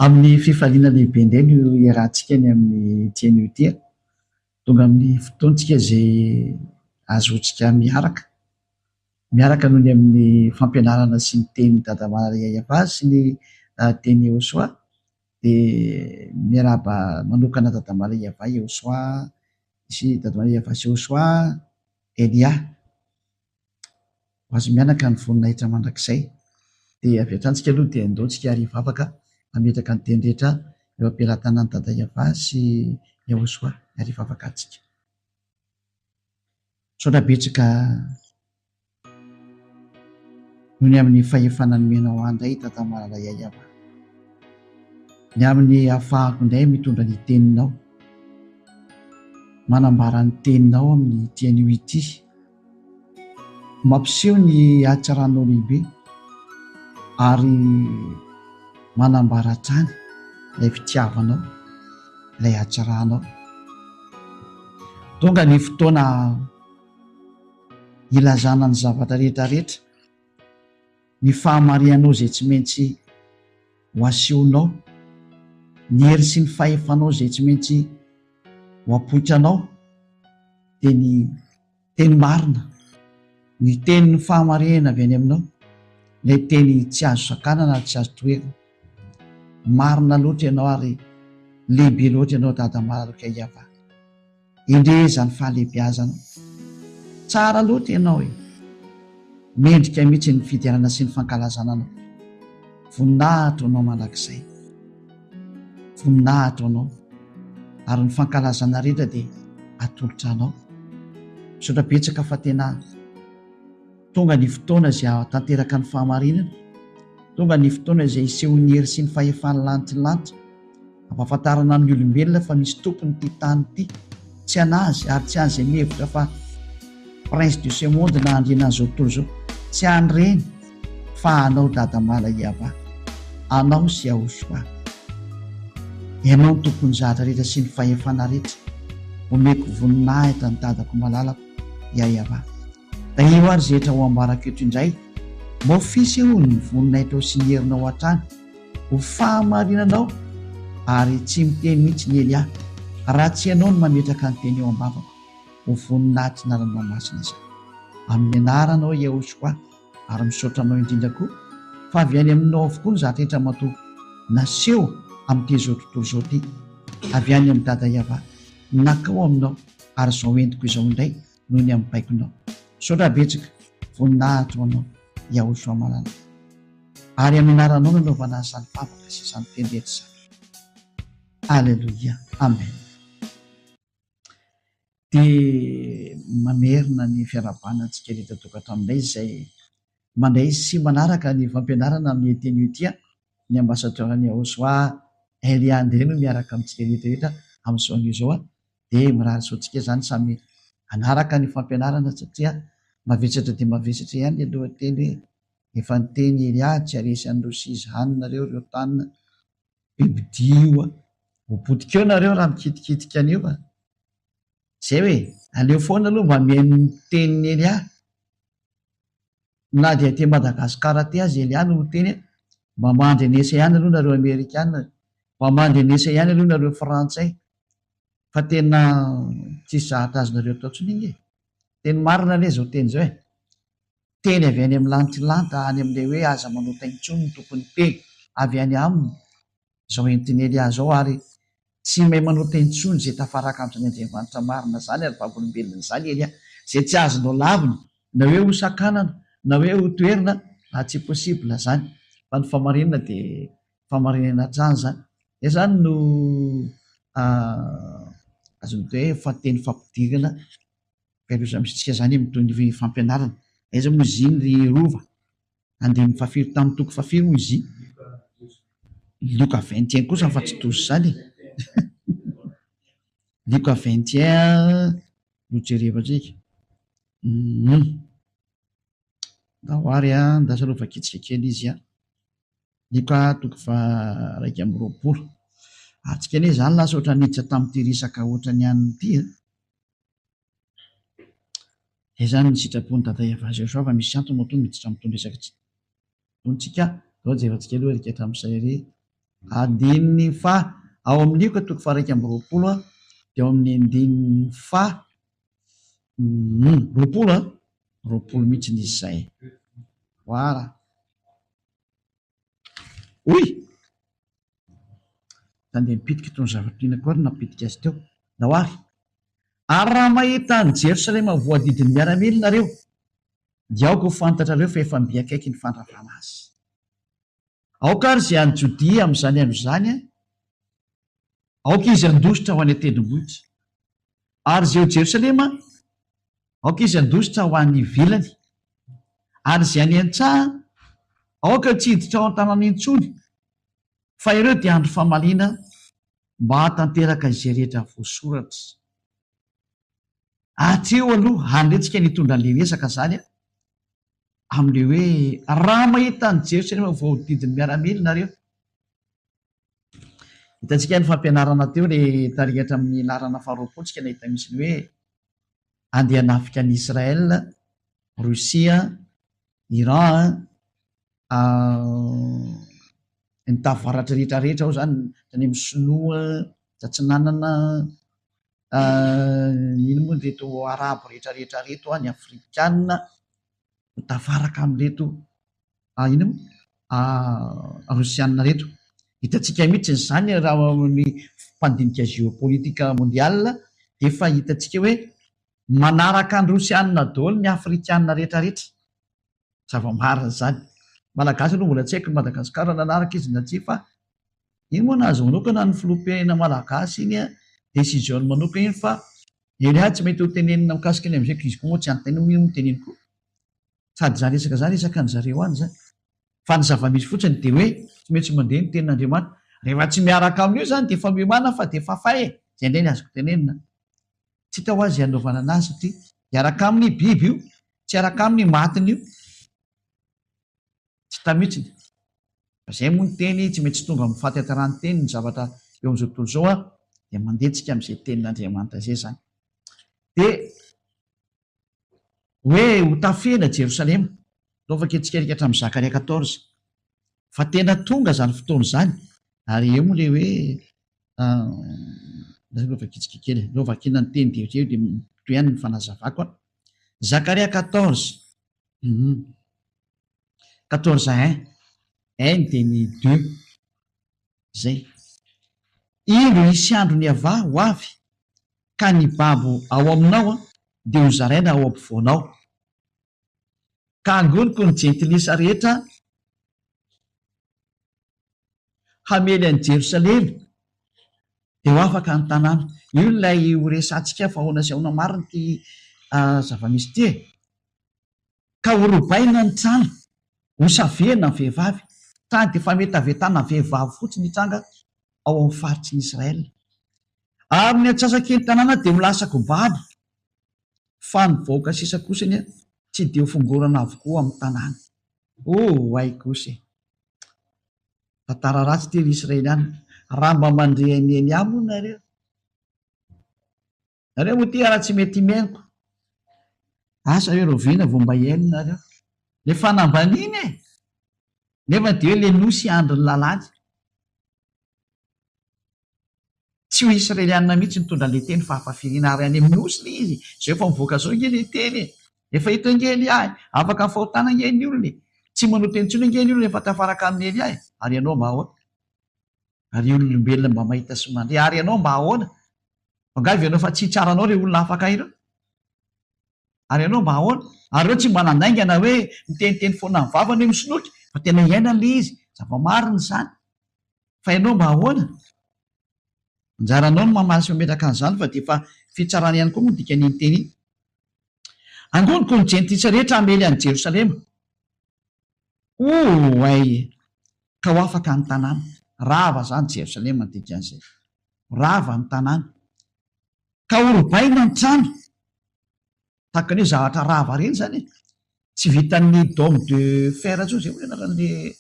Amin'ny fifaliana lehibe indray no iarahantsika ny amin'ny tian'io ity, tonga amin'ny fotoantsika izay azotsika miaraka noho ny amin'ny fampianarana sy ny teny Dada Maria Yava sy ny teny Iosoa, dia miarahaba manokana Dada Maria Yava Iosoa sy Dada Maria Yava sy Iosoa Elia ho azo mianaka ny voninahitra mandrakizay. Dia avy hatransika aloha dia andaontsika hariva afaka ametraka ny teny rehetra eo am-piaratanan'i Dada Yava sy Iosoa hariva afaka antsika. Saotra betsaka noho ny amin'ny fahefana nomenao andray Dada Maria Yava, ny amin'ny ahafahako indray mitondra ny teninao, manambara ny teninao amin'ny tian'io ity, mampiseho ny hatsaranao lehibe ary manambara hatrany ilay fitiavanao, ilay hatsaranao. Tonga ny fotoana ilazana ny zavatra rehetrarehetra, ny fahamarianao izay tsy maintsy ho asehonao, ny hery sy ny fahefanao izay tsy maintsy ho apoitranao, dia ny teny marina, ny tenin'ny fahamarinana avy any aminao, ilay teny tsy azo sakanana tsy azo toerana. Marina loatra ianao ary lehibe loatra ianao Dada Maria Yava, indrezany fahalehibiazana, tsara loatra ianao e, mendrika mihitsy ny fidirana sy ny fankalazana anao. Voninahitra anao mandrakizay, voninahitra anao ary ny fankalazana rehetra dia atolotra anao. Misaotra betsaka fa tena tonga ny fotoana izay tanteraka ny fahamarinana, tonga ny fotoana izay isehon'ny hery sy ny fahefany lanitra, ampahafantarana amin'ny olombelona fa misy tompony ity tany ity, tsy anazy ary tsy an'izay mihevitra fa prince de ce monde na andriana an'izao tontolo izao, tsy an'ireny fa anao Dada Maria Yava, anao sy Iosoa, ianao ny tompony zavatra rehetra sy ny fahefana rehetra. Omeko voninahitra ny dadako malalako Yava. Da io ary zehetra ho ambarako eto indray, mofisy eo ny voninahitra sy ny herinao hatrany, ho fahamarinanao ary tsy miteny mihitsy ny Elia, raha tsy ianao no mametraka ny teny eo am-bavako, ho voninahitra ny ranonao masina izany. Amin'ny anaranao Iosoa, ary misaotra anao indrindra koa fa avy any aminao avokoa ny zavatra rehetra matoa naseho amin'ity zao tontolo izao ity, avy any amin'ny Dada Yava, nakao aminao ary izao entiko izao indray noho ny amin'ny baikonao. Misaotra betsaka, voninahitra anao Iosoa malala, ary amin'ny anaranao nanaovana izany vavaka sy izany teny rehetra izany. Alleluia, amen. Dia mamerina ny fiarahabanantsika rehetra tokantrano izay mandray sy manaraka ny fampianarana amin'ny teny ity, ny ambasadorany Iosoa Elia André no miaraka amintsika rehetrarehetra amin'izao an'izao, dia mirary soantsika izany samy anaraka ny fampianarana satria mavesatra dia mavesatra ihany ny lohateny hoe efa ny teny Elia tsy haresy an'ireo izany nareo ireo tanina bibidio, hopotika eo nareo raha mikitikitika an'io fa zay hoe aleo foana aloha mba mihaino ny tenin'ny Elia, na dia te Madagasikara ty azy Elia no teny, mba mandry anesa ihany aloha nareo Amerikana, mba mandry anesa ihany aloha nareo Frantsay, fa tena tsisy zahatra azonareo atao tsony iny e. Teny marina anie zao teny zao e, teny avy any amin'ny lanitra any amin'ilay hoe aza manota intsony ny tompony teny avy any aminy zao entiny Elia zao, ary tsy mahay manota intsony izay tafaraka amin'izany Andriamanitra marina zany ary vavolombelona izany Elia, izay tsy azonao lavina na hoe ho sakanana na hoe ho toerana, tsy possible zany, fa ny famarinana dia famarinana hatrany zany. Izany no azony hoe fateny fampidirana fialosa misitsika zany mitony ny fampianarana. Aiza moa izy iny ry rova andiny fafiry tamin'ny toko fafiry moa izy Luka 21 kosa fa tsy tozy zany Luka 21 no jereva ndraiky da hoary ndasalova kitsika kely izy Luka toko fa 1:20. Atsika anie zany lasa oatra niditra tamin'ity resaka oatra ny an'ny ity izany ny sitrapony Dada Yava Iosoa fa misy antony moa miditra amin'itony resaka tontsika zao jerentsika aloha rehetra amin'izay re Adininy fa ao amin'io ka toko faraika amby roapolo dia ao amin'ny andininy fa roapolo roapolo mihitsy n'izy zay. Voilà. Oy! Tandeha mipitika itony zavatrina koa ary napitika azy teo. Nahoary. Ary raha mahita ny Jerosalema voadidiny miaramila nareo, dia aoka ho fantatrareo fa efa mbiakaiky ny fandravana azy. Aoka ary izay any Jodia amin'izany andro izany, aoka izy andositra ho any an-tendrombohitra. Ary izay ho Jerosalema, aoka izy andositra ho any ivelany. Ary izay any an-tsaha, aoka tsy hiditra ao an-tanàna intsony, fa ireo dia andro famaliana mba hatanteraka izay rehetra voasoratra. Hatreo aloha handretsika nitondra an'ilay resaka zany amin'ilay hoe raha mahita ny Jerosalema voadidiny miaramila nareo. Hitantsika ny fampianarana teo ilay tarihatra amin'ny larana faharoapolontsika nahita misy ny hoe andeha hanafika ny Israel, Rosia, Iran, ny tavaratra rehetra rehetra ao zany any amin'ny Sinoa, Tsatsinanana, ino moa reto arabo rehetra rehetra reto ny Afrikana, tavaraka amin'reto ino Rosiana reto. Hitantsika mihitsy izany raha ny mpandinika geopolitika mondial dia efa hitantsika hoe manaraka ny Rosiana daholo ny Afrikana rehetra rehetra. Zava-marina zany. Malagasy aloha mbola tsy haiko ny Madagasikara nanaraka izy na tsy, fa iny moa nahazo manokana ny filompena malagasy iny décision manokana iny, fa eny tsy mety ho tenenina mikasika iny amin'izay izy koa moa tsy antenina ino teneniny koa. Sady zany resaka ny zareo any zany. Fa ny zava-misy fotsiny dia hoe tsy maintsy mandeha ny tenin'Andriamanitra. Rehefa tsy miaraka amin'io zany dia efa miomana fa dia efa fay zay indray ny azoko tenenina. Tsy hita ho azy hanaovana anazy satria hiaraka amin'ny biby io, tsy hiaraka amin'ny matiny io. Tsy hita mihitsy. Zay moa ny teny tsy maintsy tonga amin'ny fahatantarany teny ny zavatra eo amin'izao tontolo izao dia mandetsika amin'izay tenin'Andriamanitra zay zany. Dia hoe ho tafena Jerosalema, ataovaka antsika hatramin'ny Zakaria 14, fa tena tonga zany fotoana zany. Ary eo moa ilay hoe lovakitsika kely, lovakina ny teny dia toy ihany ny fanazavako. Zakaria 14, 14:1, 1 dia ny 2 zay. Indro hisy andro ny ava ho avy, ka ny babo ao aminao dia ho zaraina ao ampovoanao, ka angoniko ny jentilisa rehetra hamely an'i Jerosalema dia ho afaka ny tanàna. Io ilay ho resantsika fa ahoana sy ahoana marina ty zava-misy ty. Ka ho robaina ny trano, ho savena ny vehivavy. Trano dia fametavetana vehivavy fotsiny hitranga ao amin'ny faritry ny Israel. Ary ny antsasakely tanàna dia ho lasa kobabo, fa ny vahoaka sisa kosany tsy dia ho fongorana avokoa amin'ny tanàna. Ay kosa. Tantara ratsy ty Israeliana. Raha mba mandrehany eny amony nareo. Nareo moa ty raha tsy mety meniko. Asa hoe roviana vao mba eny nareo. Le fanambaniny nefa dia hoe le nosy andro ny lalàny. Tsy ho Israeliana mihitsy nitondra le teny fa hafafiriana ary any amin'ny nosy le izy. Zay efa mivoaka zao nge le teny. Efa hita ngely afaka fahotana ngely olona. Tsy manao teny intsony ngely olona efa tafaraka amin'ny ely ary ianao mba ahoana? Ary olombelona mba mahita sy mandeha ary ianao mba ahoana? Angavy ianao fa tsy tsaranao ilay olona afaka ireo. Ary ianao mba ahoana? Ary ireo tsy mba nandaingana hoe miteniteny foana ny vavany hoe misoloky fa tena iainana le izy. Zava-marina izany. Fa ianao mba ahoana? Anjaranao no mamaly sy mametraka an'izany fa dia efa fitsarana ihany koa moa dikan'iny teny iny. Angoniko ny jentilisa rehetra hamely an'i Jerosalema. Ay, ka ho afaka ny tanàna. Rava zany Jerosalema ny dikan'izay. Rava ny tanàna. Ka ho robaina ny trano. Tahaka ny hoe zavatra rava reny zany. Tsy vitan'ny dôme de fer intsony zay hoe an'ilay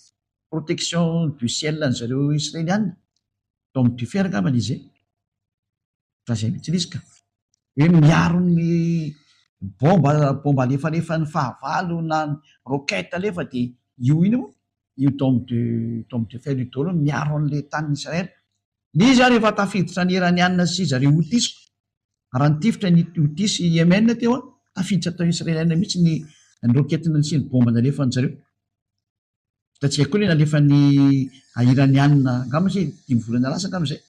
protection du ciel ny zareo Israeliana. Dôme de fer angamba izy zay. Fa zay mihitsy izy ka. Hoe miaro ny bomba alefa ny fahavalo na roketa alefa dia io iny moa io tome de fer io daholo miaro an'le tanin'Israely. Ny izy rehefa tafiditra ny iranianina sy zareo hotisiko, raha nitifitra ny hotisy Yemen teo a, tafiditra tao israeliana mihitsy ny roketina sy ny bomba nalefan'ny zareo. Hitantsika koa le nalefa ny iranianina angamba sy 5 volana lasa angamba zay.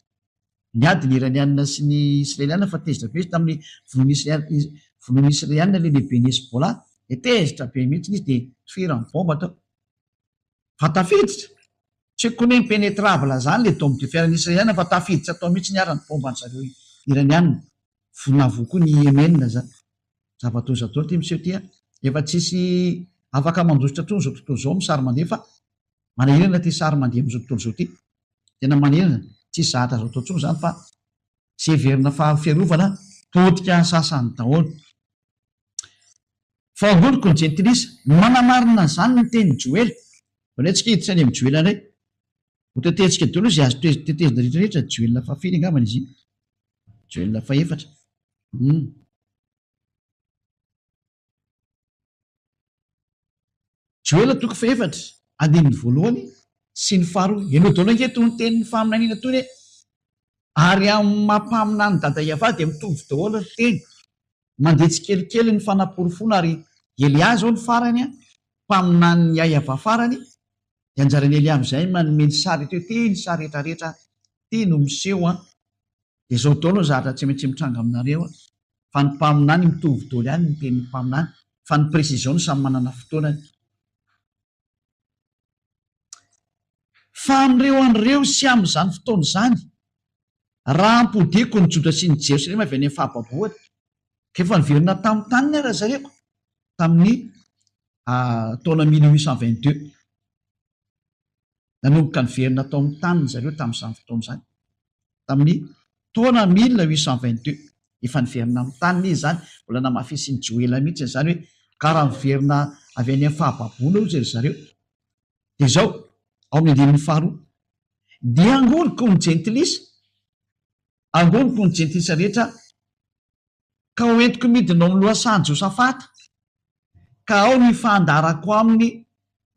Niady ny iranianina sy ny israeliana fa tezitra be izy tamin'ny vonoan'ny israeliana le lehibe ny Hezbollah, tezitra be mihitsy izy dia tifirany bomba tao. Fa tafiditra, tsy koa hoe impenetrable zany le tome de fer ny israeliana fa tafiditra tao mihitsy niarany bomba an'zareo iranianina. Vonavo koa ny Yemen zany. Zava-toa ty miseho ty efa tsisy afaka mandositra toy zao tontolo zao misary mandeha fa manahirana ty sary mandeha am'izao tontolo zao ty. Tena manahirana, tsy zahatra zao tontolo zany fa tsy heverina fahafiarovana potika sasany daholo. Fahagoniko ny jentilisa, manamarina zany ny teny Joel. Vanetsika hiditra any amin'ny Joel indray. Ho tetehitsika daholo izay azo tetezina rehetrarehetra Joel fafily angambany izy. Joel faefatra. Joel toko faefatra, andininy voalohany sy ny faharoa. Ianao daholo anketo ny tenin'ny faminaniana toy hoe ary amin'ny mampaminany dada Iava dia mitovy daholo ny teny. Mandeha tsikelikely ny fanaporofona ary Elia zao ny farany mpaminany Iava farany. Dia anjarany Elia amin'izay manome ny sary teo teny sary rehetrarehetra teny miseho dia zao daholo zahatra tsy maintsy mitranga aminareo fa ny mpaminany mitovy daholo ihany ny tenin'ny mpaminany fa ny précision samy manana fotoanany. Fa amin'ireo an'ireo sy amin'izany fotoana izany raha ampodiko ny Joda sy ny Jerosalema avy any amin'ny fahababohany, kefa niverina tamin'ny taniny ara zareko tamin'ny taona 1822. Nanomboka niverina tao amin'ny taniny zareo tamin'izany fotoana izany. Tamin'ny taona 1822 efa niverina amin'ny taniny izy zany, mbola namafisy ny Joela mihitsy zany hoe karaha niverina avy any amin'ny fahababoana hoy ry zareo. Dia izao ao amin'ny andininy faharoa, dia angoniko ny jentilisa rehetra ka hoentiko midinao amin'ny lohasan Josafata ka ao ny fandarako aminy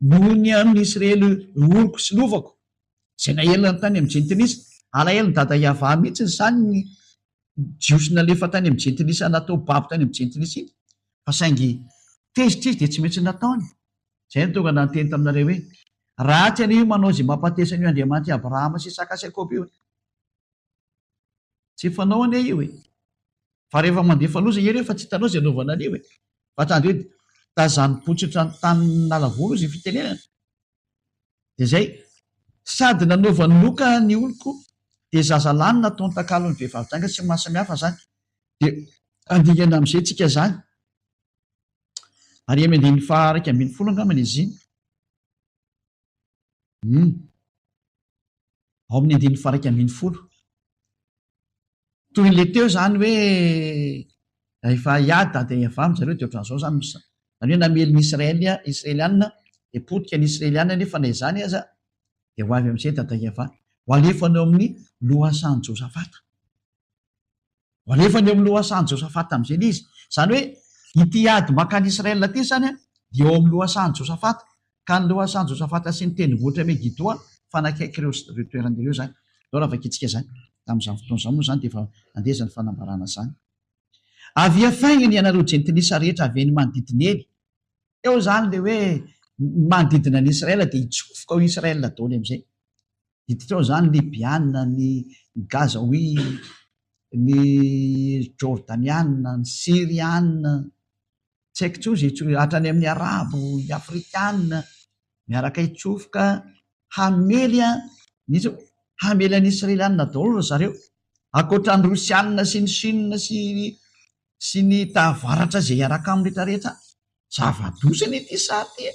noho ny amin'ny Israely oroko sy lovako. Izay nahelana tany amin'ny jentilisa, alahelo ny dada Iava mihitsy zany ny jiosina lefa tany amin'ny jentilisa natao babo tany amin'ny jentilisa iny, fa saingy tezitra izy dia tsy maintsy nataony. Izay tonga nanteny taminareo hoe ratsy anio manao izay mampatesany io Andriamanitra Abrahama sy Isaka sy Jakoba io. Tsy fanao anie io fa rehefa mandefa loza irery fa tsy hitanao izay anaovana anio fa tandro hoe tazany potsitra ny tany nalavolo izy fitenenana. Dia izay sady nanaova ny loka ny oloko dia zazalahy nataony takalon'ny vehivavy tranga sy mahasamihafa zany. Dia andingana amin'izay tsika zany. Ary amin'ny andininy faha 1/10 angambany izy iny. Ao amin'ny andininy faha 1/10. Toy le teo zany hoe efa hiady dada Iava amin'izareo dia ohatran'izao zany misy. Zany hoe namely ny Israelianina dia potika ny Israelianina nefa na izany aza dia ho avy amin'izay dada Iava. Ho alefany eo amin'ny lohasan Josafata. Ho alefany eo amin'ny lohasan Josafata amin'izay izy. Zany hoe ity ady makany Israelina ty zany dia eo amin'ny lohasan Josafata. Ka ny lohasan Josafata sy ny tendrombohitra Megidoa fanakaiky ireo toeran'ireo zany. Dao raha vakitsika zany. Tamin'izany fotoana izany moa zany dia efa andezany fanambarana zany. Avy afaingany ianareo jentilisa rehetra avy any manodidina eny. Eo zany le hoe manodidina ny Israela dia hitsofoka ao Israela daholo amin'izay. Hiditra ao zany Libiana, ny Gazaoui, ny Jordaniana, ny Siriana, tsy haiko tsozy hatrany amin'ny Arabo, ny Afrikana, miaraka hitsofoka hamely hamely any Israelianina daholo zareo. Ankoatra ny Rosianina sy ny Chine sy ny tavaratra izay hiaraka amin'ny rehetrarehetra. Zava-dosany ity sary ty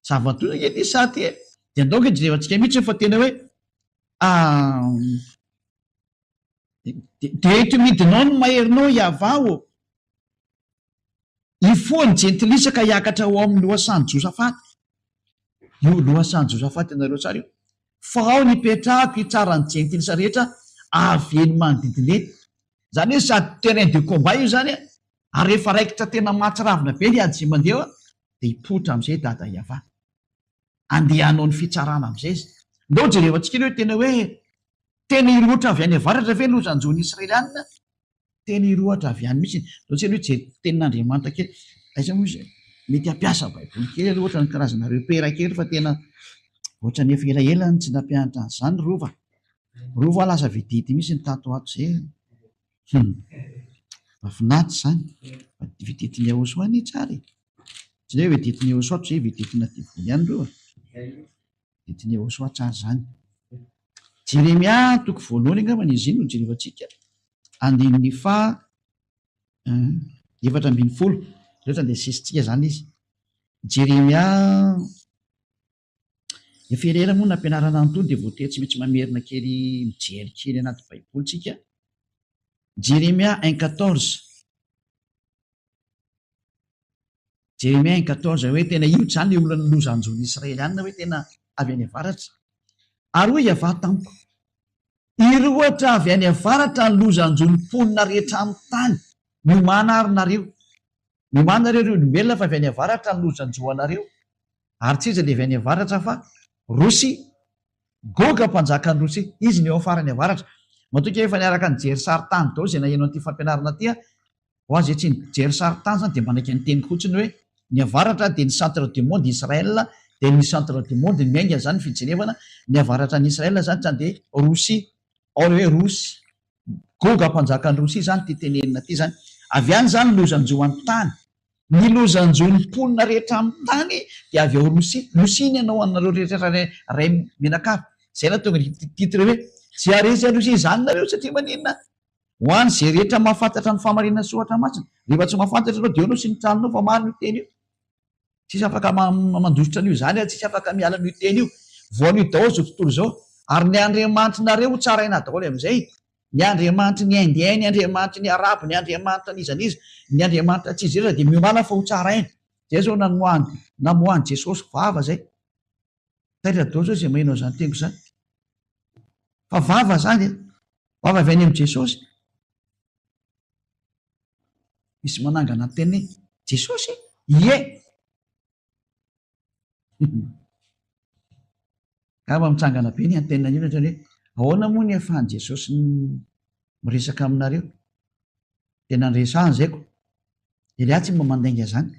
zava-dosany ity sary ty dia andaoka jerevantsika mihitsy fa tena hoe dia eto midinao no maherinao Iava ifoany jentilisa ka hiakatra ao amin'ny lohasan Josafata. Io lohasan Josafata ianareo tsara io. Fa ao ny petrahako hitsarany jentilisa rehetra avy eny manodidina eny. Zany hoe sady terrain de combat io zany ary rehefa raikitra tena mahatsiravina be ny ady sy mandeha dia hipotra amin'izay dada Iava. andehanao ny fitsarana am'izay izy. Ndao jerevantsika hoe tena hoe tena iroatra avy any avaratra ve lozanjony israelianina, tena iroatra avy any mihitsy. Ndao tsika hoe tenin'Andriamanitra kely aiza moa izy mety hampiasa baiboly kely aloha ohatra ny karazana repera kely fa tena ohatra ny efa elaelany tsy nampianatra an'izany rova lasa vidity mihitsy ny tato ato zay mahafinaritra zany viditiny Ahosoany tsara tsy hoe viditiny Ahosoa zay viditina Divoly ihany rova viditiny Ahosoa tsara zany. Jeremia toko voalohany angambany izy iny no jerevantsika andininy efatra ambin'ny folo rehetra dia sisitsika zany izy. Jeremia efa ela moa nampianarana anytony dia voatery tsy maintsy mamerina kely mijery kely anaty baiboly tsika. Jeremia 1:14 Jeremia 1:14 hoe tena io zany le olona nylozanjony israelianina hoe tena avy any avaratra ary hoe iava tamiko iroatra avy any avaratra ny lozanjony mponina rehetra amin'ny tany miomana ary nareo miomanareo ry olombelona fa avy any avaratra ny lozanjoanareo ary tsy iza le avy any avaratra fa Rosy Goga mpanjakany Rosy izy ny eo afarany avaratra. Matoka efa niaraka ny jery saritany dao zay nahenao an'ity fampianarana ty ho azy tsy ny jery saritany zany dia manaiky ny teny fotsiny hoe ny avaratra dia ny centre du monde Israël dia ny centre du monde miainga zany fijerevana ny avaratra ny Israël zany zany dia Rosy ao hoe Rosy Goga mpanjakany Rosy zany ty tenenina ty zany avy any zany lozanjo amin'ny tany ny lozanjony mponina rehetra amin'ny tany dia avy ao Rosy ny anao anareo rehetra ray menakavy zay na tonga titre hoe tsy aresy Rosy zany nareo satria maninona ho any zay rehetra mahafantatra ny famarinana soatra masina rehefa tsy mahafantatra anao dia anao sy ny tranonao fa maro ny teny io tsisy afaka mandositra an'io zany tsisy afaka miala n'io teny io voan'io daholo zao tontolo zao ary ny andriamanitrynareo tsaraina daholo am'izay ny andriamanitry ny indien ny andriamanitry ny arabo ny andriamanitra ny izaniza ny andriamanitra tsy izy rehetra dia miomana fa ho tsaraina zay zao namoahany Jesosy vava zay taitra dao zao zay mahinao zany teniko zany fa vava zany vava avy any amin'i Jesosy misy manangana teny Jesosy ie ngamba mitsangana be ny antenina io ohatra hoe ahoana moa ny ahafahan'i Jesosy miresaka aminareo tena nyresahany zaiko Elia tsy mba mandainga zany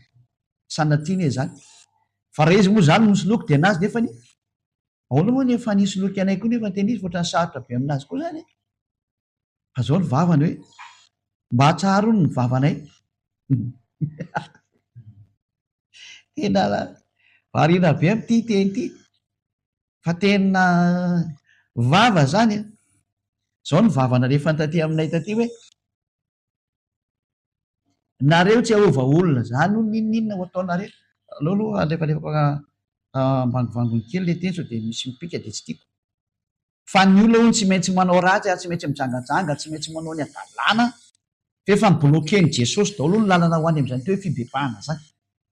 sanatiana e zany fa raha izy moa zany misoloky dia anazy nefa ny ahoana moa ny efa nisoloky anay koa nefa tena izy ohatran'ny sarotra be aminazy koa zany fa zao ny vavany hoe mba hatsaro ny vavanay tena variana be amin'ity teny ity fa tena vava zany zao ny vavana rehefa ntaty aminay taty hoe nareo tsy ahova olona zany no ninninona ho ataonareo aloha alefalefa ambangivangony kely le teny sao dia misy mipika dia tsy tiako fa ny olona hono tsy maintsy manao ratsy ary tsy maintsy mijangajanga tsy maintsy manao ny adalàna fefa ny blokeny Jesosy daholo ny lalana ho any amin'izany te hoe fibebahana zany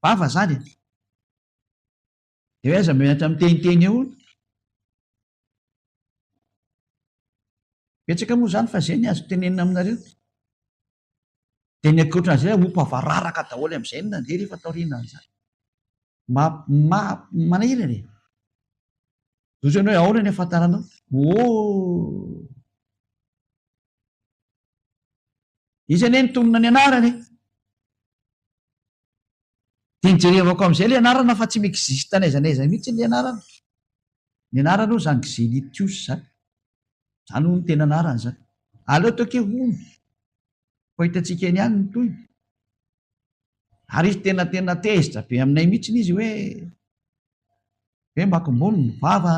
vava zany dia hoe aza mianatra miteniteny eo betsaka moa zany fa zay ny azo tenenina aminareo dia ny ankoatran'izay hompavararaka daholo amin'izay no nandeha rehefa taoriana an'izany manahirana e ohatrany hoe ahoana ny ahafantaranao izy anie nitonona ny anarany dia nijerevako amin'izay le anarana fa tsy miexiste n'aiza n'aiza mihitsy ny anarana ny anarana io zany Xenitius zany zany ho ny tena anarany zany aleo toke ono fa hitantsika eny ihany ny toyny ary izy tena tezitra be aminay mihitsy izy hoe makombony ny vava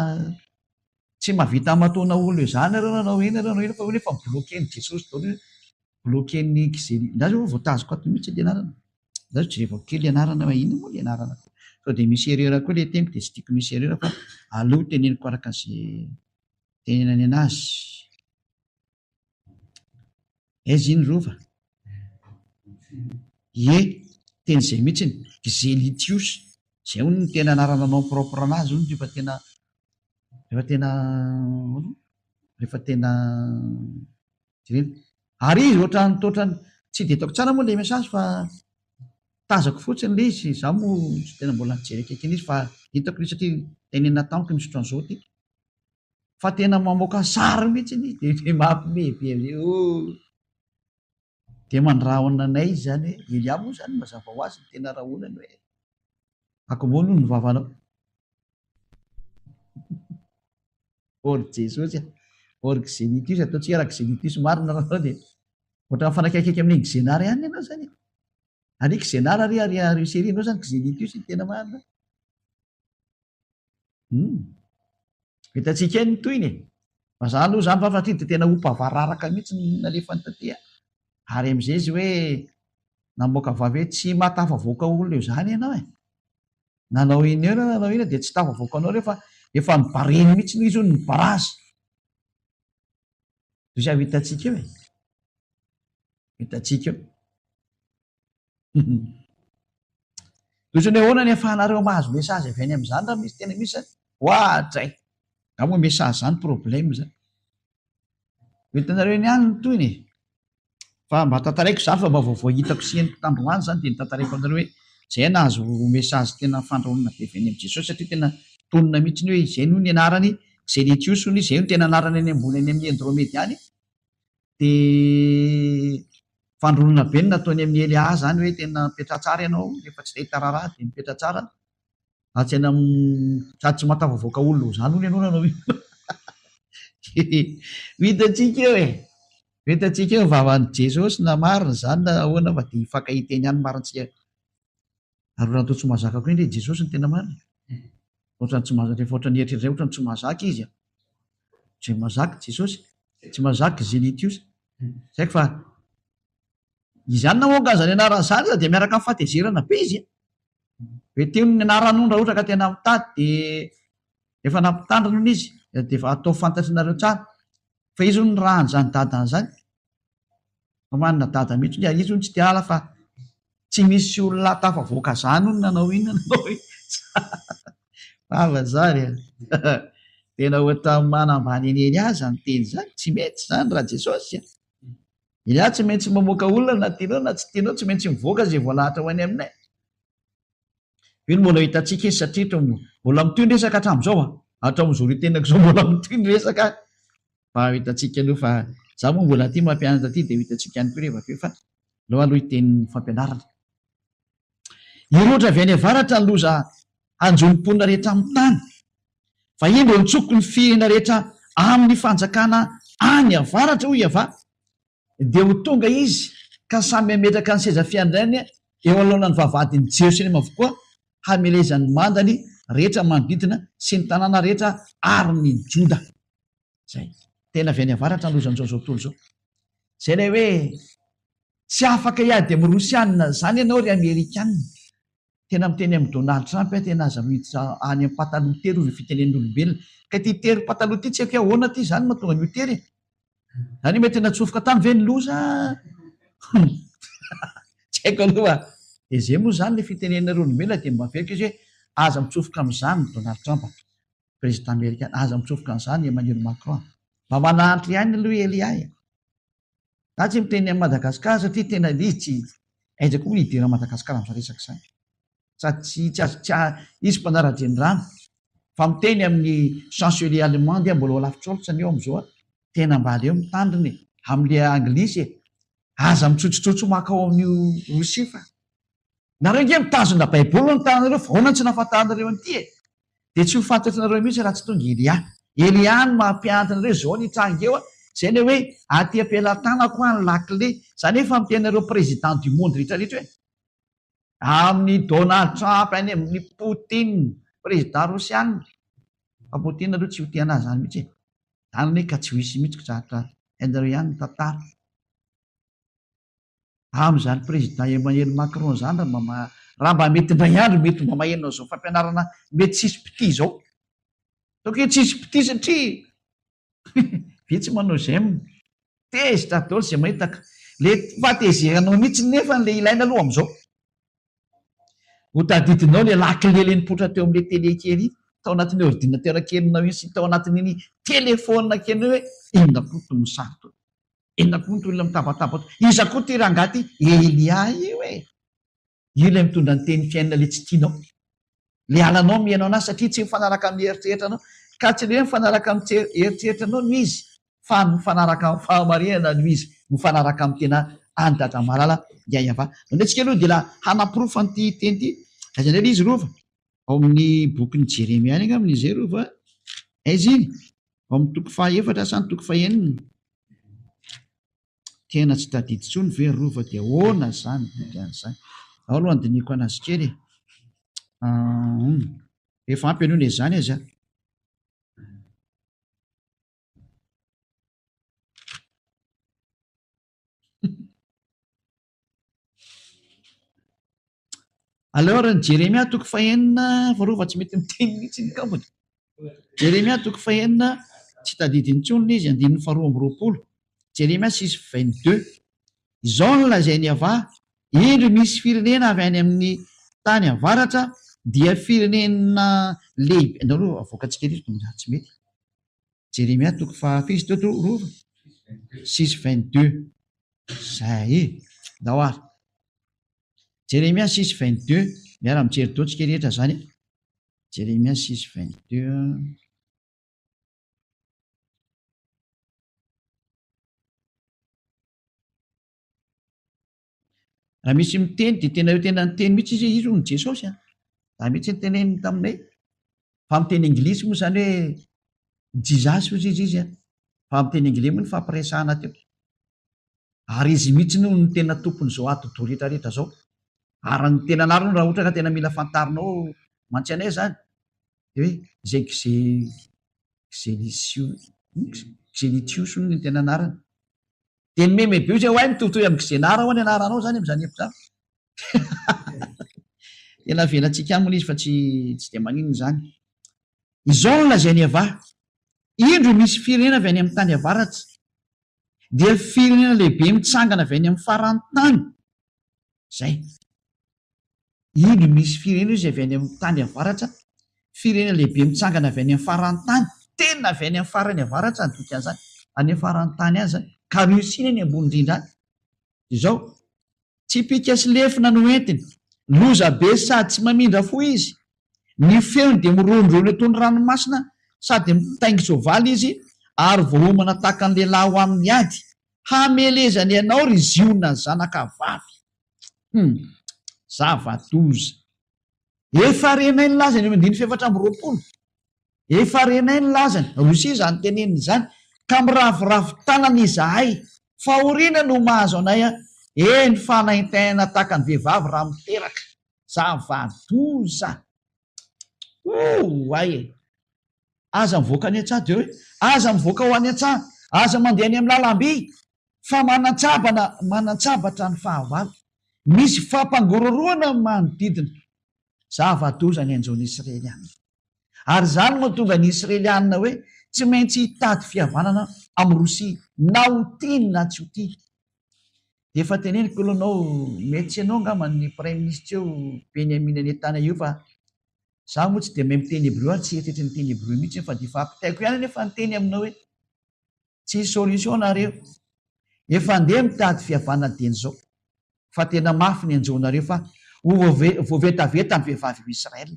tsy mahavita amatona olo io zany areo nanao eny areo fa nefa blokeny Jesosy daholo blokeny ndazy voatazoko ato mihitsy le anarana ndazy jerevako kely anarana ina moa le anarana sao dia misy erera koa le tempo dia tsy tiako misy erera fa aloha teneniko araka zay tenenany anazy aiza iny rova teny zay mihitsy ny Xenitius zay hono ny tena anarana anao propre anazy hono rehefa tena ary izy ohatrany tsy dia taoko tsara moa le mesazy fa tazako fotsiny le izy za moa tsy tena mbola nijery akaiky izy fa hitako izy satria tenena tamiko misotro an'izao ty fa tena mamoaka sary mihitsy izy de mampimebe de mandrahona anay izy zany hoe Elia moa zany mazava ho azy tena rahonany hoe akomoa no vavanao ory Jesosy ory Xenitus ataontsika raha Xenitus marina raha de ohatra mifanakaiky amin'ny Xenara ihany ianao zany ary Xenara ary série anao zany Xenitus tena marina hitantsika eny toyny fa za aloha zany fafatry de tena hompavararaka mihitsy nalefa ny tatea ary am'izay izy hoe namoaka vavy hoe tsy matafavoaka olona eo zany ianao nanao iny eo na nanao ina de tsy tafavoaka anao refa efa nibareny mihitsy izy io nibarazy zay avy hitantsika eo hitantsika eo toisany hoe ahoana ny afahanareo mahazo mesazy avy any am'izany raha misy tena misy zany hoatray da moa mesazy zany problème zany hitanareo iny any ny toyny fa mba tantaraiko zany fa mba voahitako sy eniko tandroany zany de nitantaraiko anareo hoe zay nahazo mesazy tena fandrahonana be avy any am' Jesosy satria tena tonona mihitsy ny hoe izay no ny anarany Xenitus ny izay no tena anarany any ambony any amin'ny Andromedy any de fandronana be no nataony amin'ny Elia zany hoe tena mipetra tsara ianao rehefa tsy hita raharaha de mipetra tsara ratsy ena sady tsy matafavoaka olona zany hono ianao nanao hitantsika eo hitantsika eo vavan'ny Jesosy na marina zany na ahoana fa de hifankahiteny any marintsika ary raha tao tsy mahazaka koa indray Jesosy ny tena marina ohatrany tsy mahazaka rehefa ohatrany eritreritray ohatrany tsy mahazaka izy tsy mahazaka Jesosy tsy mahazaka Xenitus saiko fa izy any namoaka zany anarany zany de miaraka amin'ny fahatezerana be izy hoe teo ny anaranao raha ohatra ka tena mitady de efa nampitandrina ny izy de efa atao fantatrinareo tsara fa izy ny rahany zany dadany zany fa manina dada mihitsy ny izy tsy tia ala fa tsy misy olona tafavoaka zany hono nanao iny nanao avazary tena ohatra manambany eny eny azy ny teny zany tsy mety zany raha Jesosy Elia tsy maintsy mamoaka olona na tianao na tsy tianao tsy maintsy mivoaka zay voalahatra ho any aminay io no mbola hitantsika izy satria mbola mitoy ny resaka hatramin'izao hatramin'izao ry tenako zao mbola mitoy ny resaka fa hitantsika aloha fa za moa mbola ty mampianatra ty de hitantsika ihany koa rehefa aveo fa aloha itenin'ny fampianarana iroatra avy any avaratra ny loza anjom-ponina rehetra amin'ny tany fa indro nitsoko ny firena rehetra amin'ny fanjakana any avaratra hoy ava de ho tonga izy ka samy ametraka ny seza fiandrany eo alohana ny vavadiny Jerosalema avokoa hamelezany mandany rehetra manodidina sy ny tanàna rehetra ary ny Joda zay tena avy any avaratra ny lozan'izao zao tontolo zao zay lay hoe tsy afaka iady de mirosyana zany ianao ry Amerikanina tena miteny amin'ny Donald Trump tena aza miditra any amin'ny pataloha tery ry fitenen'olombelona ka ty tery pataloha ty tsy haiko ahoana ty zany mahatonga ny tery zany mety natsofoka tany ve ny loza tsy haiko aloha de zay moa zany le fitenenana olombelona de mba verika izy hoe aza mitsofoka amin'izany Donald Trump président amérikana aza mitsofoka an'izany Emmanuel Macron mba manahantry ihany aloha Elia za tsy miteny amin'ny Madagasikara satria tena izy tsy aizako moa idera Madagasikara amin'izay resaka izany sady tsy izy mpanara-drenirano fa miteny amin'ny chancelier allemande mbola Olaf Scholz eo amin'izao tena mba aleo mitandriny amin'le anglisy aza mitsotsitsotso makao amin'io Rosia fa nareo nge mitazona baiboly ny tananareo fa ahoana tsy nahafantaranareo an'ity de tsy ho fantatrinareo mihitsy raha tsy tonga Elia ny mampiantinareo zao ny tranga eo zay ny hoe aty ampelantanako a ny lakle zany efa mitenareo président du monde rehetrarehetra hoe amin'ny Donald Trump any amin'ny Poutine président rosiana fa Poutine aloha tsy ho tiana zany mihitsy zany hoe ka tsy ho hisy mihitsy zatra ainareo ihany ny tantara amin'izany président Emmanuel Macron zany raha mba mety indray andro mety mba mahenonao zao fampianarana mety tsisy piti zao toko hoe tsisy piti satria vitsy manao zay tezitra daholo zay mahitaka le fahatezeranao mihitsy nefa le ilaina aloha am'izao ho tadidinao le lakilele nipotra teo amin'le tele kely tao anatin'ny ordinateur kelinao iny sy tao anatin'iny telefona kely hoe inona koa to misato inona koa ny olona mitabataba iza koa ty rangaty Elia io io ilay mitondra ny teny fiainana le tsy tianao. Le alanao mihainao anazy satria tsy mifanaraka amin'ny eritreritranao, ka tsy le hoe mifanaraka amin'ny eritreritranao no izy, fa mifanaraka amin'ny fahamarinana no izy, mifanaraka amin'ny tena anydadra malala iayava. Andratsika aloha dia la hanaporofo an'ity teny ity. Aiza indray izy rova? Ao amin'ny bokin'ny Jeremia any angamba izay rova. Aiza iny? Ao amin'ny toko fahaefatra sa ny toko fahaenina? Tena tsy tadidy intsony ve rova dia ahoana zany zany. Ao aloha andiniko anazy kely. Efa ampy aloha izany aza. Alors ny Jeremia toko fahaenina varova tsy mety miteny mihitsy ny kambony. Jeremia toko fahaenina tsy tadidy intsony izy, andininy faharoa amby roapolo. Jeremia 6:22. Izao no lazainy avà, indro misy firenena avy any amin'ny tany avaratra dia firenena lehibe. Andao avoakantsika ery tsy mety. Jeremia toko fahafisy teo rova 6:22. Zay ndao ary. Jeremia 6:22 miara mijery taontsika rehetra zany. Jeremia 6:22. Raha misy miteny dia tena eo tena niteny mihitsy izy io ny Jesosy. Raha mihitsy nyteneny taminay. Fa miteny anglisy moa zany hoe Jesus hozy izy fa miteny anglisy moa ny fampiresahana teo. Ary izy mihitsy no ny tena tompon'izao atodo rehetrarehetra zao. Ary ny tena anarany raha ohatra ka tena mila fantarinao mantsy anay zany. Dia hoe zay Xelitius ny tena anarany. Teny meme be izy hoe mitovitoy amin'ny Xenara ho ny anaranao zany amin'izany efitra. Tena velantsika aminy izy fa tsy dia maninona zany. Izao no lazainy avà, indro misy firenena avy any amin'ny tany avaratra dia firenena lehibe mitsangana avy any amin'ny farany tany. Zay. Indro misy firenena izy avy any amin'ny tany avaratra, firenena lehibe mitsangana avy any amin'ny farany tany, tena avy any amin'ny farany avaratra ny dikan'izany, any amin'ny farany tany any zany. Ka riosina ny ambony indrindra any. Izao, tsy pika sy lefina no entiny, loza be sady tsy mamindra fo izy. Ny feony dia mirondrona eto ny ranomasina sady mitaingy soavaly izy ary voahomana tahaka ny lehilahy ho amin'ny ady. Hamelezany ianao ry ziona zanaka vavy. Zava-doza. Efa renay ny lazany eo andiny fefatra amby roapolo. Efa renay ny lazany. Rosia zany teneniny zany. Ka miravoravo tanana izahay. Fahoriana no mahazo anay. Eny fanaintaina tahaka ny vehivavy raha miteraka. Zava-doza. Ay. Aza mivoaka any an-tsaha hoe aza mivoaka ho any an-tsaha, aza mandeha any amin'ny lalam-by, fa manatsabatra ny fahavalo. Misy fampangororoana manodidina. Zava-doza ny anjony Israeliana. Ary zany moa tonga ny Israeliana hoe tsy maintsy hitady fihavanana amin'ny Rosia, na ho tiany na tsy ho tia. Dia efa teneniko aloha anao, mety ianao angamba ny Prime Ministre eo Benyamin Netanyahu fa za moa tsy dia mahay miteny hébreu ary tsy eritreritry ny teny hébreu mihitsy fa dia fampitaiko ihany nefa niteny aminao hoe tsy solution nareo. Efa andeha mitady fihavanana dieny izao. Fa tena mafy ny anjonareo fa voavetaveta ny vehivavy io Israel.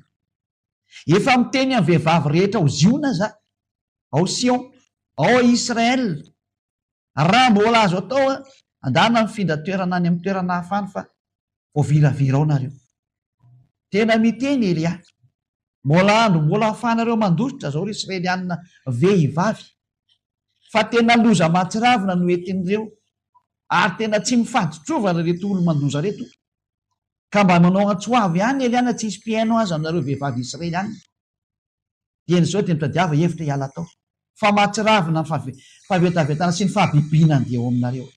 Efa miteny amin'ny vehivavy rehetra ho ziona za, ao Sion, ao Israel. Raha mbola azo atao andana mifindra toerana any amin'ny toerana hafany fa voaviravirao nareo. Tena miteny Elia. Mbola andro mbola hafanareo mandositra zao ry Israeliana vehivavy. Fa tena loza matsiravina no entin'ireo. Ary tena tsy mifaditrovana reto olo mandoza reto. Ka mba manao antsoavy ihany Eliana tsy hisy mpiaino azy aminareo vehivavy Israeliana. Dieny izao dia mitadiava hevitra hiala tao. Fa matsiravina ny fahavetavetana sy ny fahabibiana andeha ao aminareo.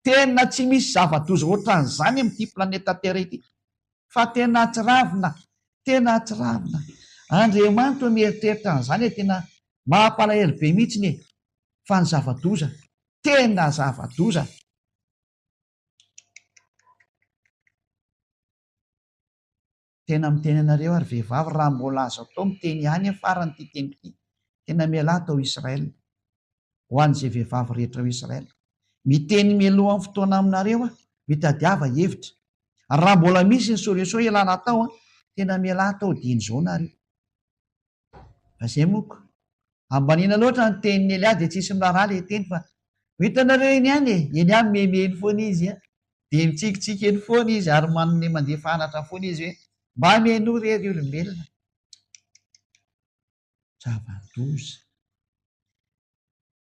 Tena tsy misy zava-doza ohatran'izany amin'ity planeta Terra ity. Fa tena atsiravina, tena atsiravina. Andriamanitra mieritreritra an'izany tena mampalahelo be mihitsy ny fa ny zava-doza, tena zava-doza. Tena miteny anareo ary vehivavy raha mbola azo atao miteny ihany farany ity teny ity. Tena miala tao Israel. Ho an'izay vehivavy rehetra ao Israel. Miteny mialoha amin'ny fotoana aminareo mitadiava hevitra. Raha mbola misy ny solution ilana tao, tena miala tao diny zao nareo. Fa zay moko ambaniana loatra ny teniny Elia dia tsisy miraharaha le teny fa hitanareo eny ihany eny ihany memeny foana izy dia mitsikitsiky eny foana izy ary manome mandefa anatra foana izy hoe mba meno rery olombelona. Zava-doza,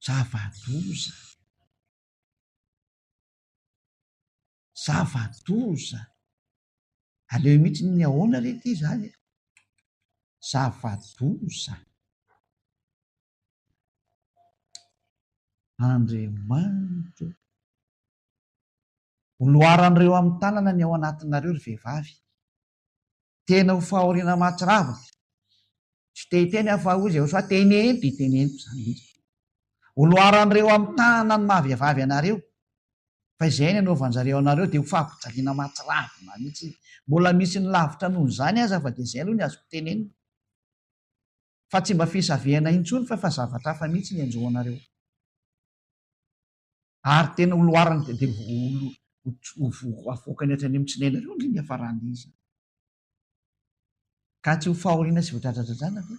zava-doza, zava-doza. Aleo mihitsy ny ahoana rety izany. Zava-doza. Andriamanitra oloaran'ireo amin'ny tanana ny ao anatinareo ry vehivavy. Tena ho fahoriana mahatsiravina. Tsy te hiteny afa ozy eo soa tenento itenento izany. Oloaran'ireo amin'ny tanana ny mahavehivavy anareo. Fa izay ny anaovan'izareo anareo dia ho fampijaliana mahatsiravina mihitsy. Mbola misy ny lavitra noho izany aza fa dia izay aloha ny azo tenenina. Fa tsy mba fisavehana intsony fa zavatra hafa mihitsy ny anjoanareo. Ary tena oloarana dia avoaka ny hatrany amin'ny tsinainareo ny hafaran'izy. Ka tsy ho fahoriana sy voadradradradrana ve?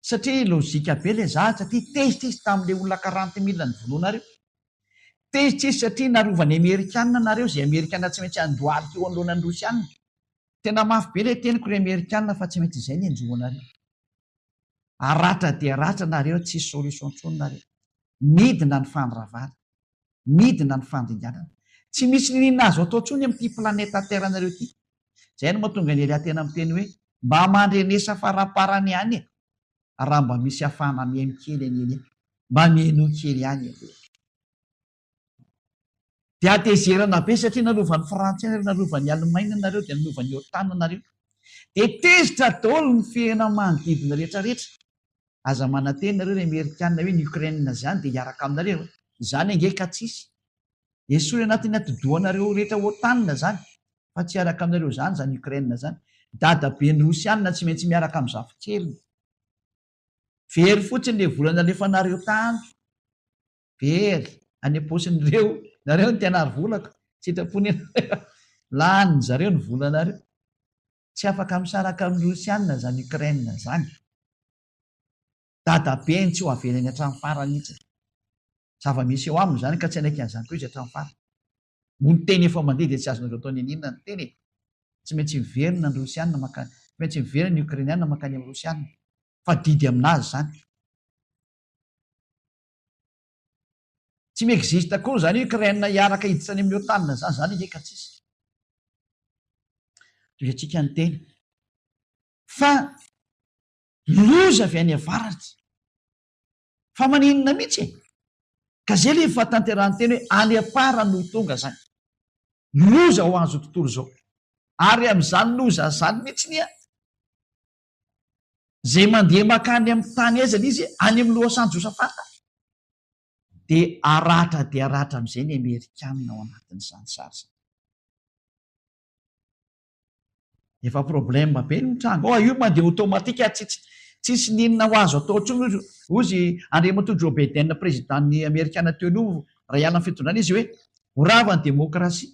Satria lôjika be ilay zahatra satria tezitra izy tamin'ilay olona 40 000 ny vonoanareo. Tezitra izy satria narovany Amerikanina nareo izay Amerikanina tsy maintsy andoaly teo anoloanan'ny Rosianina. Tena mafy be ilay teniko ry Amerikanina fa tsy maintsy izay ny anjoanareo. Aratra dia aratra nareo tsy solution intsony nareo. Midina ny fandravarana, midina ny fandinganana. Tsy misy ninona azo atao intsony amin'ity planeta Terre nareo ity. Izay no mahatonga ny Elia tena miteny hoe mba mandrenesa faraparany ihany e. Raha mba misy hafana mihaino kely any eny, mba mihaino kely ihany e. Dia atezerana be satria nanovan'ny Frantsay nareo, nanovan'ny Alemaina nareo, dia nanovan'ny OTAN nareo. Dia tezitra daholo ny fihena manodidina rehetra rehetra. Aza mananteny nareo ny Amerikanina hoe ny Ukraine izany dia hiaraka aminareo. Izany angeka tsisy. Esory anatin'ny atidohanareo rehetra OTAN izany. Fa tsy hiaraka aminareo izany izany Ukraine izany. Dadabe ny Rosianina tsy maintsy miaraka amin'ny zafikeliny. Very fotsiny ilay volana alefanareo tany. Very any am-posin'ireo. Nareo ny tena ary volako. Sitrapony lany zareo ny volanareo. Tsy afaka misaraka amin'ny Rosianina izany Ukraine izany. Dadabe ny tsy ho avelany hatramin'ny farany mihitsy. Zava-misy eo aminy izany ka tsy anaiky an'izany koa izy hatramin'ny farany. Moa ny teny efa mandeha dia tsy azonareo atao ny aninona ny teny. Tsy maintsy miverina ny Rosianina makany, tsy maintsy miverina ny Ukrainiana makany amin'ny Rosianina. Fa didy aminazy izany. Tsy miexista koa izany Ukraine hiaraka hiditra any amin'ny OTAN izany, izany engeka tsisy. Toy antsika ny teny. Fa loza avy any avaratra. Fa maninona mihitsy e? Ka izay ilay efa tanterahany teny hoe any afara no tonga izany. Loza ho azo tontolo izao. Ary amin'izany loza izany mihitsy nia. Izay mandeha makany amin'ny tany aiza izy any amin'ny lohasan Josafata. Dia aratra amin'izay ny Amerikanina ao anatin'izany sary. Efa problème be ny tranga. Io mandeha automatika tsisy ninona ho azo atao intsony ozy Andriamatoa Joe Biden président'ny Amerikana teo aloha raha hiala amin'ny fitondrana izy hoe horava ny demokrasia.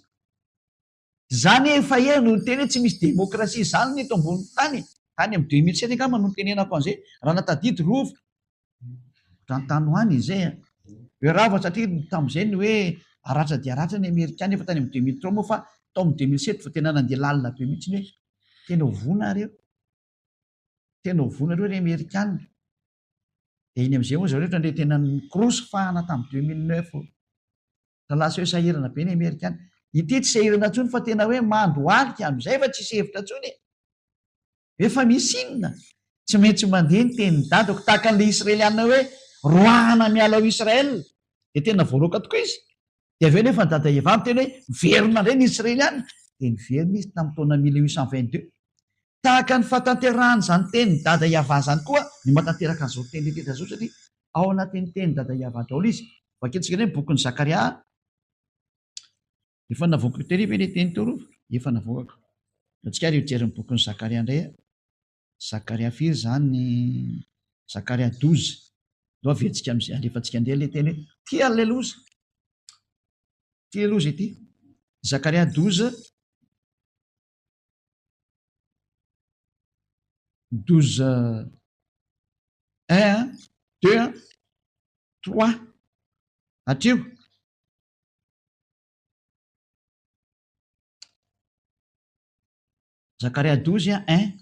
Izany efa eno ny teny hoe tsy misy demokrasia izany ny eto ambony tany. Tany amin'ny 2007 angamba no tenenako an'izay raha natadidy rovo. Tantany hoany izay. Hoe rava satria tamin'izay ny hoe aratra dia aratra ny Amerikana efa tany amin'ny 2003 moa fa tao amin'ny 2007 fa tena nandeha lalina be mihitsy hoe tena ho vonareo. Tena ho vonareo ny Amerikana. Dia iny amin'izay moa zareo ohatran'ilay tena nikorosy fahana tamin'ny 2009. Ka lasa hoe sahirana be ny Amerikana. Ity tsy sahirana intsony fa tena hoe mandohalika amin'izay fa tsisy hevitra intsony. Efa misy inona? Tsy maintsy mandeha ny tenin'ny dadako tahaka an'ilay Israeliana hoe roahana miala ao Israel. Dia tena voaloaka tokoa izy. Dia avy eo nefa ny dada Eva tena hoe miverina indray ny Israeliana. Dia niverina izy tamin'ny taona 1822. Tahaka ny fahatanterahana izany tenin'ny dada Eva izany koa ny mahatanteraka an'izao teny rehetra izao satria ao anatin'ny tenin'ny dada Eva daholo izy. Vakentsika ny bokin'ny Zakaria. Efa navoaka teny ve ilay teny teo roa? Efa navoaka. Antsika ary hijery ny bokin'ny Zakaria indray. Zakaria firy izany? Zakaria 12. Aloha aventsika amin'izay alefantsika andeha ilay teny hoe tia alleloza. Tia alleloza ity. Zakaria 12, 12, 1, 2, 3, atrio. Zakaria 12, 1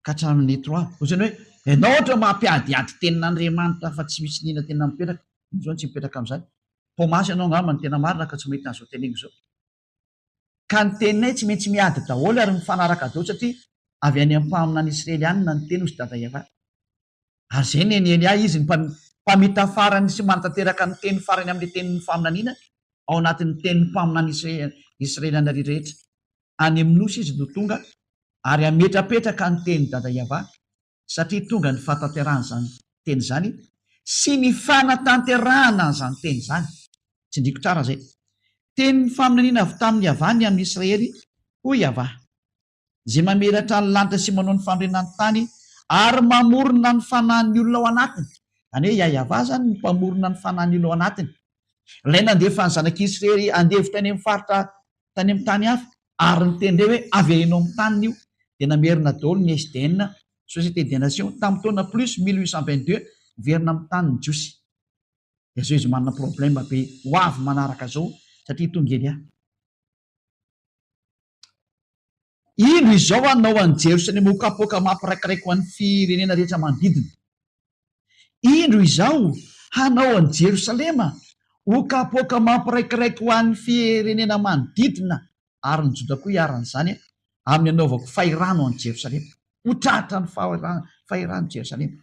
ka hatramin'ny 3. Ohatrany hoe ianao ohatra mampiadiady tenin'Andriamanitra fa tsy misy nina tena mipetraka, zao tsy mipetraka amin'izany. Pomasy ianao angamba ny tena marina ka tsy mahita an'izao teneniko zao. Ka ny teninay tsy maintsy miady daholo ary mifanaraka daholo satria avy any ampaminany Israelianina ny teny hozy dada Eva. Ary zay ny eny ahy izy ny mpamita farany sy manatanteraka ny teny farany amin'ny tenin'ny faminaniana ao anatin'ny tenin'ny mpaminany Israeliana rehetrarehetra. Any amin'ny nosy izy no tonga ary ametrapetraka ny teny dada Eva satria tonga ny fanatanterahana zany teny zany sy ny fanatanterahana zany teny zany. Tsy ndriko tsara zay. Tenin'ny faminaniana avy tamin'ny avany amin'ny Israely hoy Ava, zay mamelatra ny lanitra sy manao ny fandrenany tany ary mamorona ny fanahin'ny olona ao anatiny. Any hoe Iahava zany ny mpamorona ny fanahin'ny olona ao anatiny. Ilay nandefa ny zanak'Israely andevy tany amin'ny faritra tany amin'ny tany hafa ary niteny hoe averinao amin'ny taniny io dia namerina daholo ny SDN, Société des Nations, tamin'ny taona plus 1822 verina amin'ny tanin'ny Jiosy. Dia zao izy manana problème be ho avy manaraka zao satria tonga eny ahy. Ino izao anao an'i Jerosalema ho kapoaka mampiraikiraiky ho an'ny firenena rehetra manodidina? Indro izao hanao an'i Jerosalema ho kapoaka mampiraikiraiky ho an'ny firenena manodidina ary ny Joda koa hiaran'izany amin'ny anaovako fahirano an'i Jerosalema. Ho tratra ny fahirano Jerosalema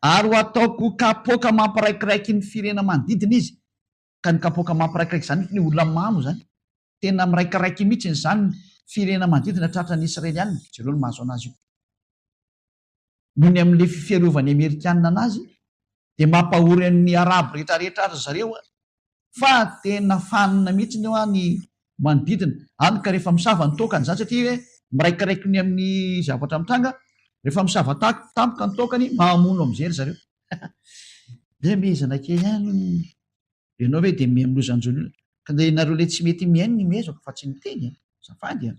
ary ho ataoko kapoaka mampiraikiraiky ny firenena manodidina izy. Ka ny kapoaka mampiraikiraiky zany ny olona mamo zany, tena miraikiraiky mihitsy zany firenena manodidina tratra ny Israelianina. Jereo no mahazo anazy io noho ny amin'le fiarovany Amerikanina anazy dia mampahory ny Arabo rehetrarehetra azy zareo fa tena fanina mihitsy ny eo ny manodidina any. Ka rehefa misava ny tokany zany satria hoe miraikiraiky ny amin'ny zavatra mitranga, rehefa misava tampoka ny tokany mahamono amin'izay ry zareo. Dia mihezana kely ihany ianao hoe dia miamilozanjolona ka dia nareo le tsy mety mihaino ny mihezako fa tsy miteny zafady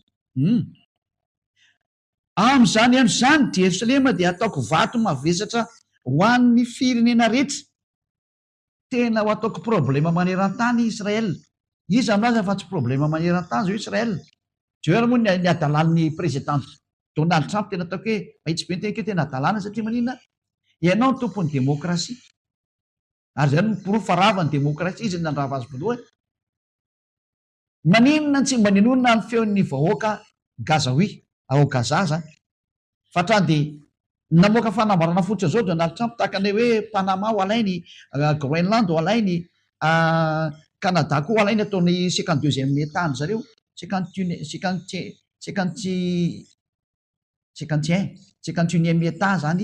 amin'izany ihany zany Jerosalema dia ataoko vato mavesatra ho an'ny firenena rehetra. Tena ho ataoko problema maneran-tany Israel. Izy aminazy fa tsy problema maneran-tany zao Israel. Jeo moa ny adalan'ny président Donald Trump tena ataoko hoe mahitsy be ny teny ke tena adalana satria manina ianao ny tompon'ny demokrasia ary zany miporofo arava ny demokrasia izy nandrava azy voalohany. Maninona tsy mba ninonona ny feon'ny vahoaka Gazaoui ao Gaza zany fa hatrany dia namoaka fanambarana fotsiny zao Donald Trump tahaka ny hoe Panama ho alainy, Groenland ho alainy, Canada koa ho alainy ataony 52e état zareo, 51e état zany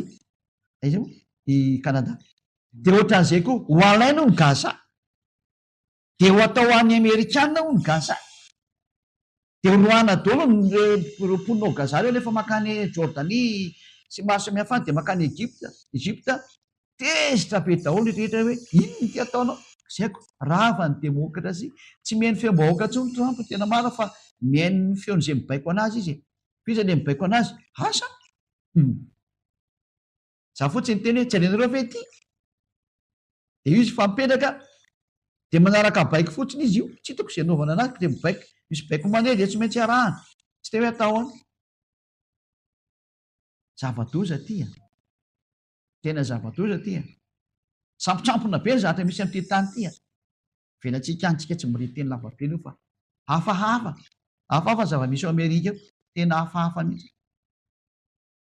izao i Canada. Dia ohatran'izay koa ho alaina ho ny Gaza dia ho atao an'ny Amerikanina ho ny Gaza. Dia horohana daholo ny mponina ao Gaza reo rehefa makany Jordanie sy maro samihafa any dia makany Egypta tezitra be daholo rehetra hoe inona ty ataonao? Zaiko rava ny demokrasia tsy mihaino feom-bahoaka intsony Trump tena marina fa mihaino ny feon'izay mibaiko anazy izy. Fiza ilay mibaiko anazy? Asa? Za fotsiny teny hoe tsy alainareo ve ty? Dia izy fampetraka dia manaraka baiko fotsiny izy io, tsy hitako izay anaovana anazy dia mibaiko, misy baiko mandeha dia tsy maintsy arahana, tsy te hoe atao any. Zava-doza ty tena zava-doza ty sampotsampona be ny zavatra misy amin'ity tany ty velantsika antsika tsy mirety teny lava be io fa hafahafa zava-misy ao Amerika eo, tena hafahafa mihitsy.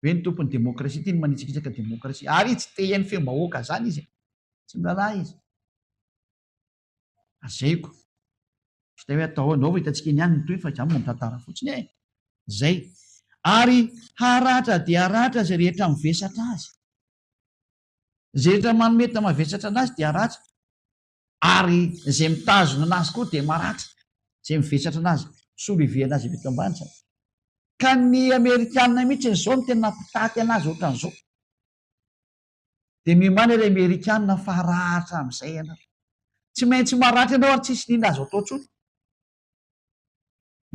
Hoe ny tompon'ny demokrasia ty ny manitsikitsaka demokrasia ary tsy te hihaino feom-bahoaka zany izy, tsy milalahy izy. Azayko tsy te hoe atao anao fa hitantsika eny ihany ny toy fa izany mitantara fotsiny zay. Ary haratra dia haratra zay rehetra mivesatra azy, zay rehetra manometa mavesatra anazy dia haratra, ary zay mitazona anazy koa dia maratra, zay mivesatra anazy solo iveana azy eto ambany. Ka ny Amerikanina mihitsy izao no tena mpitaty anazy ohatran'izao. Dia mimana ilay Amerikanina fa haratra amin'izay ianao, tsy maintsy maratra ianao ary tsisy nina azo atao tsony.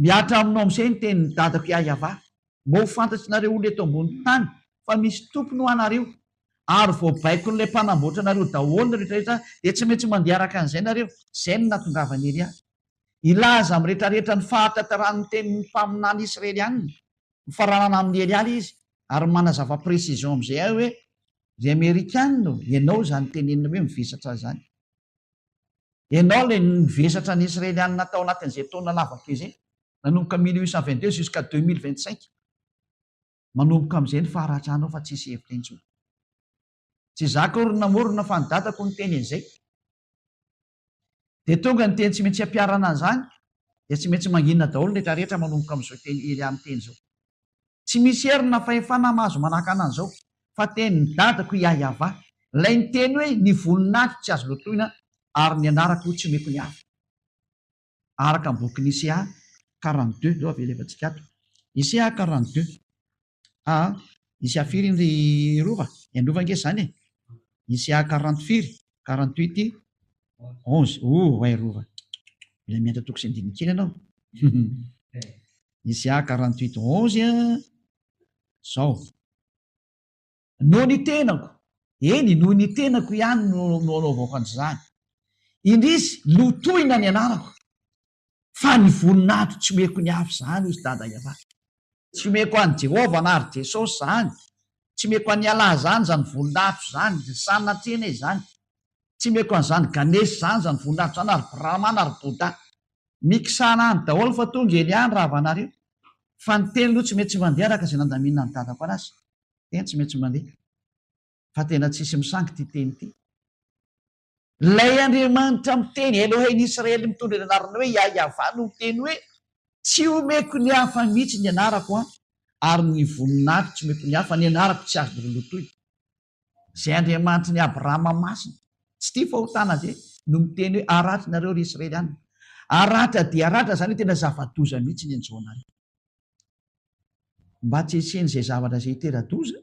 miatra aminao amin'izay ny tenin'ny dadako iayava. Mba ho fantatsinareo olona eto ambony tany fa misy tompony ho anareo, ary voabaiko n'ilay mpanamboatra anareo daholo rehetrarehetra dia tsy maintsy mandeha araka an'izay nareo. Izay no natongavany Elia. Ilaza amin'ny rehetrarehetra ny fahatantaran'ny tenin'ny mpaminany Israely any, mifaranana amin'ny Elialy izy, ary manazava précision amin'izay ahy hoe ry Amerikanina ianao zany tenenina hoe mivesatra zany. Ianao ilay mivesatra ny Israelianina tao anatin'izay taona lavaka izay, nanomboka 1822 jusqu'à 2025. Manomboka amin'izay ny faharatranao fa tsisy hevitra intsony. Tsy zaka ory namorona fa nidatako ny teny an'izay. Dia tonga ny teny tsy maintsy ampiarana an'izany, dia tsy maintsy manginana daholo rehetra rehetra manomboka amin'izao teny Elia amin'ny teny izao. Tsy misy herina fahefana mahazo manahaka an'izao, fa teny ny dadako iayava. Ilay ny teny hoe ny voninahitra tsy azo lotoina ary ny anarako tsy meko ny hafa. Araka ny boky ny Isaiah 42, zao avelevantsika ato. Isaiah 42. Isaiah firy ry rova? Androva nge zany e. Isaiah 44, 48, 11. Hay rova. Mila miantra toko sy andiny kely ianao. Isaiah 48, 11. Zao. No ny tenako, eny no ny tenako ihany no anaovako an'izany. Indrisy lotoina ny anarako, fa ny voninahitro tsy meko ny hafa zany izy dada iava. Tsy meko an'i Jehovah na ary Jesosy zany, tsy meko an'i Allah zany zany voninahitro zany, sanatrena izany. Tsy meko an'izany Ganesy zany zany voninahitro zany, ary Brahma na ary Bouddha. Mikisana any daholo fa tonga Elia ny ravanareo. Fa ny teny aloha tsy maintsy mandeha araka izay nandaminana ny dadako anazy. Teny tsy maintsy mandeha. Fa tena tsisy misangy ty teny ty. Lay Andriamanitra miteny Eloheny Israely mitondra ny anarana hoe iayava no miteny hoe tsy omeko ny hafa mihitsy ny anarako ary ny voninahitro tsy omeko ny hafa ny anarako tsy azo lolotoy. Izay Andriamanitra ny Abrahama masina, tsy tia fahotana zay no miteny hoe aratra nareo ry Israeliana. Aratra dia aratra zany tena zava-doza mihitsy ny anjoanareo. Mba tsy hisiany izay zavatra izay tera-doza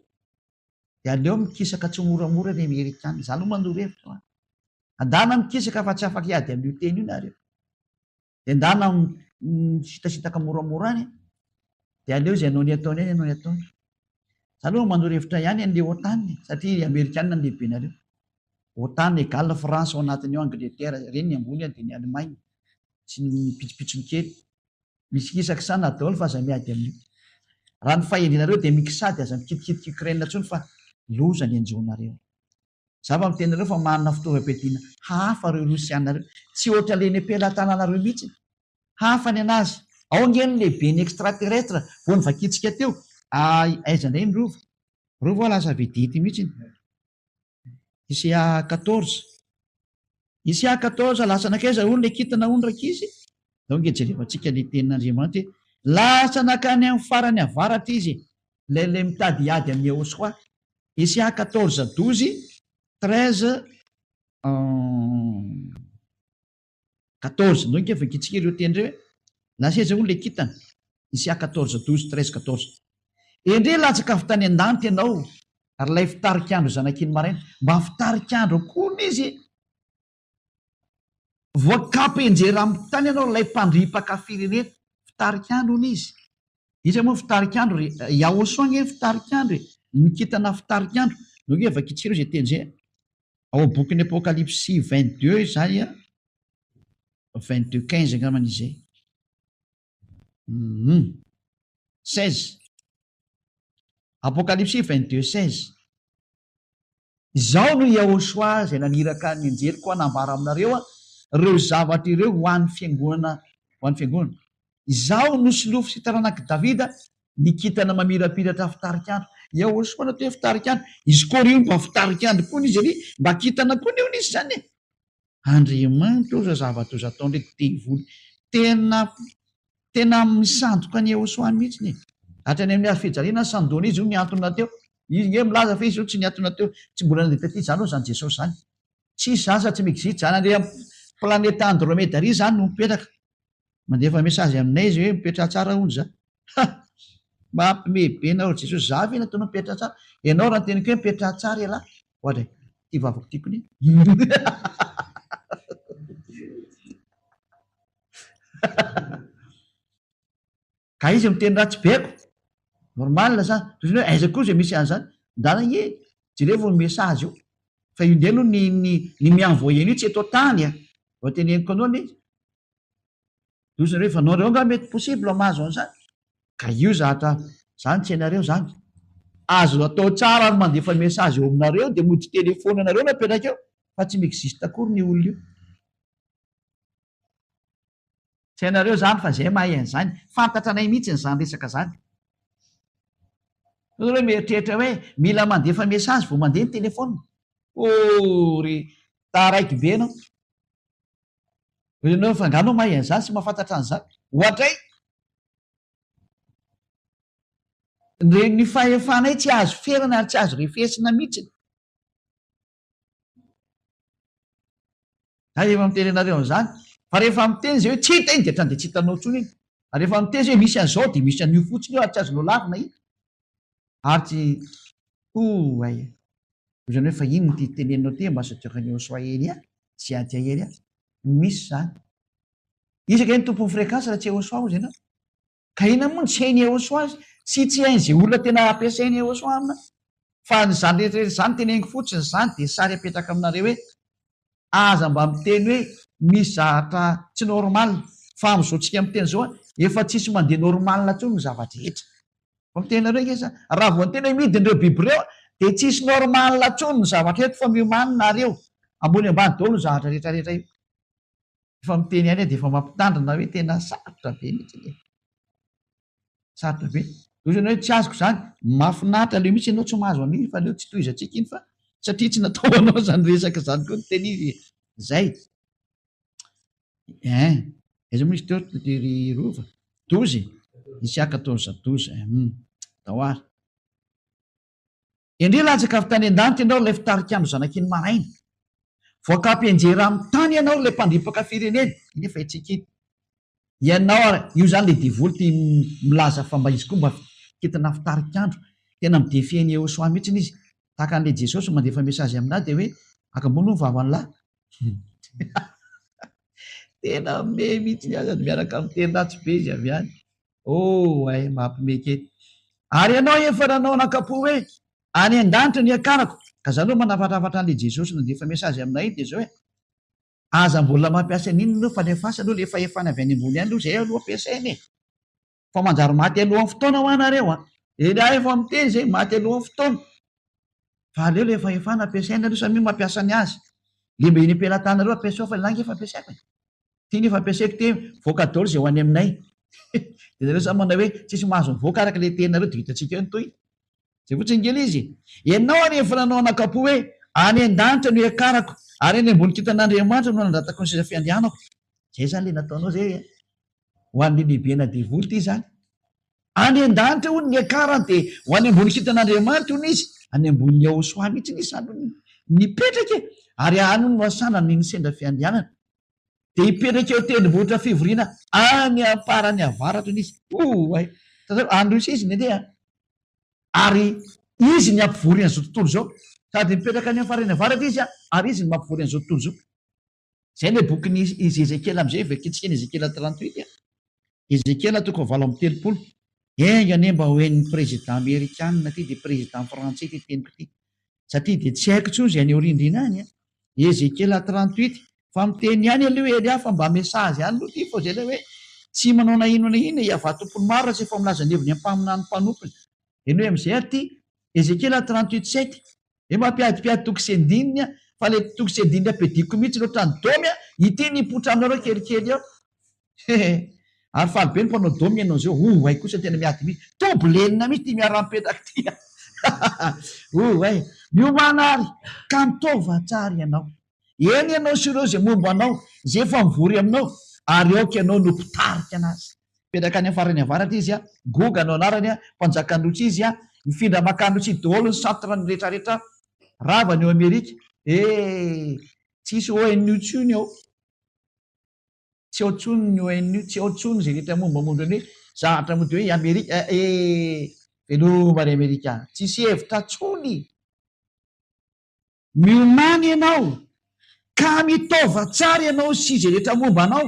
dia aleo mikisaka tsy moramora ny Amerikanina. Zany no mandoro hevitra ho andana mikisaka fa tsy afaka hiady amin'io teny io nareo. Dia andana misitasitaka moramora any, dia aleo izay anao ny ataony any, anao ny ataony. Zany no mandoro hevitra ihany an'ilay OTAN, satria Amerikanina ny lehibe nareo. OTAN égale France ao anatiny ao, Angleterre ireny ny ambony dia ny Allemagne sy ny pitsopitsony kely. Misikisaka sana daholo fa aza miady amin'io. Raha ny fahendrinareo dia mikisady aza mikitikitiky Ukraine intsony fa loza ny anjonareo. Zava miteny nareo fa manana fitaovam-piadiana hafa reo Rosianareo. Tsy ohatra le ny ampelantananareo mihitsy. Hafa ny anazy. Ao ngeny lehibe ny extraterrestre vao nivakitsika teo. Aiza indray ny rova? Rova lasa vedety mihitsy. Isaiah 14. Isaiah 14 lasa nakaiza olona kitana ondrakizy. Dao nge jerevantsika le tenin'Andriamanitra hoe lasa nakany amin'ny farany avaratra izy, le mitady hiady amin'ny Yehosoa. Isaiah 14, 12, 13, 14. Dao nge vakitsika ireo teny ireo hoe lasa aiza olona kitana. Isaiah 14, 12, 13, 14. Endre latsaka avy tany an-danitra ianao, ary ilay fitarikandro zanakiny maraina, mba fitarikandro koa izy. Voakapenjera amin'ny tany ianao ilay mpandripaka firenena, fitarikandro izy. Izy moa fitarikandro, Yahosoa nge fitarikandro, nikitana fitarikandro. Nao nge vakitsika ireo izay teny izay. Ao bokin'ny Apocalypse 22 izany 22, 15 angambany izay. 16. Apocalypse 22, 16. Izao no Yahosoa izay naniraka ny anjeliko hanambara aminareo ireo zavatra ireo ho an'ny fiangonana, Izao no silofo sy taranaka Davida nikitana mamirapiratra fitarikandro. Yahosoa natao hoe fitarikandro. Izy koa rio mba fitarikandro koa izy ry, mba kitana koa io izy zany e. Andriamanitra oza zavatra oza atao ndraiky tehivoly. Tena misandoka ny Yahosoa mihitsy. Hatrany amin'ny hazo fijaliana sandona izy io niantona teo. Izy nge milaza fa izy io tsy niantona teo, tsy mbola nandeha taty zany zany Jesosy zany. Tsy zany sa tsy mexite zany andre planeta Andromeda ry zany no mipetraka. Mandefa mesazy aminay izy hoe mipetra tsara hono za. Mampimebe na olo Jesosy za ve nataonao mipetra tsara. Ianao raha teniko hoe mipetra tsara ela. Ohatra ty vavako tiako ny. ka izy miteny ratsy beko normal zany toy hoe aiza koa zay misy an'zany ndana e jerevao ny message io fa io ndea aloha ny mienvoyen io tsy eto tany vao teneniko anao le dozany hoe fa nareo nga mety possible mahazo an'zany ka io zatra zany tsy hainareo zany azo atao tsara ary mandefa message eo aminareo de mody telefony anareo napetraka eo fa tsy miexiste akory ny olona io tsy hainareo zany fa zay mahay an'zany fantatra anay mihitsy nyzany resaka zany hoe mieritreritra hoe mila mandefa message vao mandeha ny telefona ry taraiky be anao nao fa nganao mahay an'zany sy mahafantatra an'zany ohatray re ny fahefanay tsy azo ferana ary tsy azo refesina mihitsy ay efa miteny anareo an'zany fa rehefa miteny zay hoe tsy hita iny de trany de tsy hitanao tsony iny ary rehefa miteny zay hoe misy an'zao de misy an'io fotsiny eo ary tsy azonao lavina iny ary tsy ay ozany hoe fa iny ty tenenao ty mba satrokany soahely a tsy atyahely a misy zany isaka ny tompony fréquence raha tsy eosoa ozy ianao ka ina moa ny tsy hainy eosoa azy sy tsy hain'zay olona tena ampiasainy eosoa amina fa nyzany rehetrrehetra zany teneniko fotsiny zany de sary apetraka aminareo hoe aza mba miteny hoe misy zahatra tsy normal fa am'izao tsika miteny zao a efa tsisy mandeha normal ntsony ny zavatra rehetra fa mitenareo nkesa raha vo antena midin'ireo biby reo de tsisy normal ntsony ny zavatra rehetra fa miomaninareo ambony ambany daolo ny zavatra rehetrarehetra io efa miteny any de efa mampitandrina hoe tena sarotra be mihitsy sarotra be ozany hoe tsy azoko zany mafinahitra leo mihitsy ianao tsy mahazo an'iny fa leo tsy toizatsika iny fa satria tsy natao anao zany resaka zany koa ny teny zay aiza moa izy teo tery rova dozy isy aka taony zadozy daoary indri latsaka avy tany an-danitra ianao lay fitarika andro zanakiny maraina voakapyenjera amin'ny tany ianao lay mpandripaka fireneny nefa itsika iny ianao io zany le divoly ty milaza fa mba izy koa mba kitina fitarikandro tena midefieny eosoa mihitsiny izy tahaka an'le jesosy mandefa message aminah de hoe akamono ny vavan'lahy tena me mihitsy ny azady miaraka miteny ratsy be izy avy any ay mampimekety ary ianao efa nanao nakapo hoe any an-danitra ny akarako ka zany hoe manavatravatra an'le jesosy nandefa message aminah iny de zao hoe aza mbola mampiasa n'iny aloha fa lefasa aloha le fahefana avy any ambony any aloha zay aloha ampiasainy fa manjary maty alohan'ny fotoana ho anareo eny ah efa miteny zay maty alohan'ny fotoana fa aleo le fahefana ampiasaina aloha samio mampiasa ny azy le mba iny ampelatana reo ampiasao fa langy efa ampiasaiko tia ny efa ampiasaiko te voaka daolo zay ho any aminay de zareo zany mana hoe tsisy mahazo ny voaka araka le tenareo de hitatsika eo nytoy zay fotsiny ngely izy ianao any efa nanao anakapo hoe any an-danitra no akarako ary eny ambony kitan'andriamanitra no nandatako ny seza fiandianako zay zany le nataonao zay ho an'le lehibena devoly ty zany any an-danitra ho ny akarany de ho any ambony kitan'andriamanitra hony izy any ambony aosoa mihitsy ny sano nipetraka ary ano no asana ny sendra fiandianana de hipetraka eo tendrombohitra fivoriana any amparany avaratra ny izy ay androsa izy ny andeha ary izy ny ampivory an'izao tontolo zao sady mipetraka any amfarany avaratra izy ary izy ny mampivory an'izao tontolo zao zay le bokyny izy ezekela am'izay vakitsika ny ezekela 38 ezekela toko valo amby telopolo engane mba hoen'ny président amérikanina ty de président français ty teniko ty satria de tsy haiko tsony zay any orindrina any ezekela 38 fa miteny any aloha ely ah fa mba message any loha ty fa zay le hoe tsy manao na ino na ina iava tompony maro raha tsy efa milaza ny heviny ampaminany mpanomponya eny hoe am'izay aty ezekela 38 7 mampiadipiady toko sy andininy fa le toko sy andininy ampediko mihitsy loatra ny domy ity nipotra aminareo kelikely ao ary falibe ny mpanao domy ianao zao ay kosa tena miady mihitsy tobolenina mihitsy ty miara-mipetraka ty ay miomana ary ka mitova tsara ianao eny ianao sy ireo zay momba anao zay efa mivory aminao ary aoka ianao no mpitarika anazy mipetraka any afarany avaratra izy goga anao anarany mpanjakandrotsy izy mifindra makandrotsy daholo ny centrany rehetrarehetra ravany eo amerika tsisy ONU tsony ao tsy ao tsony ny ONU tsy ao tsony zay rehetra mombamondra ny hoe zahatra mody hoe amerika velomany amerika tsisy hevitra tsony miomany ianao ka mitova tsara ianao sy zay rehetra momba anao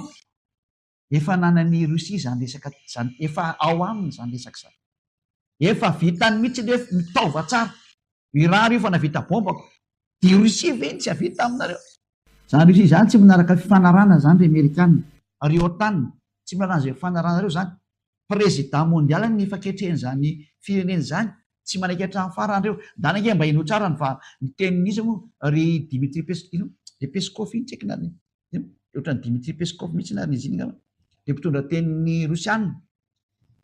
Efa nanany Rosia zany resaka zany, efa ao aminy zany resaka zany. Efa vitany mihitsy le mitaova tsara. I raha io fa navita bombako. Dia Rosia ve tsy havita aminareo? Zany Rosia zany tsy manaraka fifanarana zany re Amerikanina. Ary OTAN tsy manaraka izay fifanarana zany. Président mondial ny faketreny zany fireneny zany. Tsy manaiky hatramin'ny farany reo. Danake mba ino tsara fa ny tenin'izy moa ry Dimitri Peskov iny tseky nary. Ohatran'ny Dimitri Peskov mihitsy nary izy iny ngamba. Le mpitondra tenin'ny Rosianina.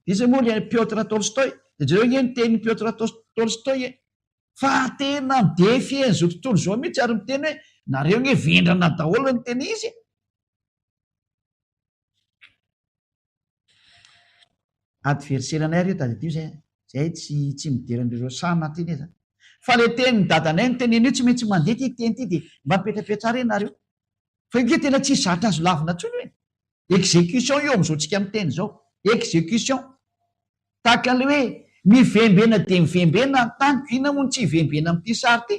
Izy moa le Piotr Tolstoy. Jereo ny tenin'ny Piotr Tolstoy fa tena midefy zao tontolo zao mihitsy ary miteny hoe nareo ny vendrana daholo ny teny izy. Adversaire-nay reo tadidio zay tsy mideran'ireo sana teny eza. Fa le teny ny dadanay ny teneny io tsy maintsy mandeha ty teny ty dia mba mipetrapetra reny nareo. Fa io tena tsy zatra azo lavina ntsony hoe. Exécution io am'izao tsika miteny zao. Exécution. Tahaka le hoe mivembena dia mivembena ny tany, ina moa tsy hivembena amin'ity sary ty.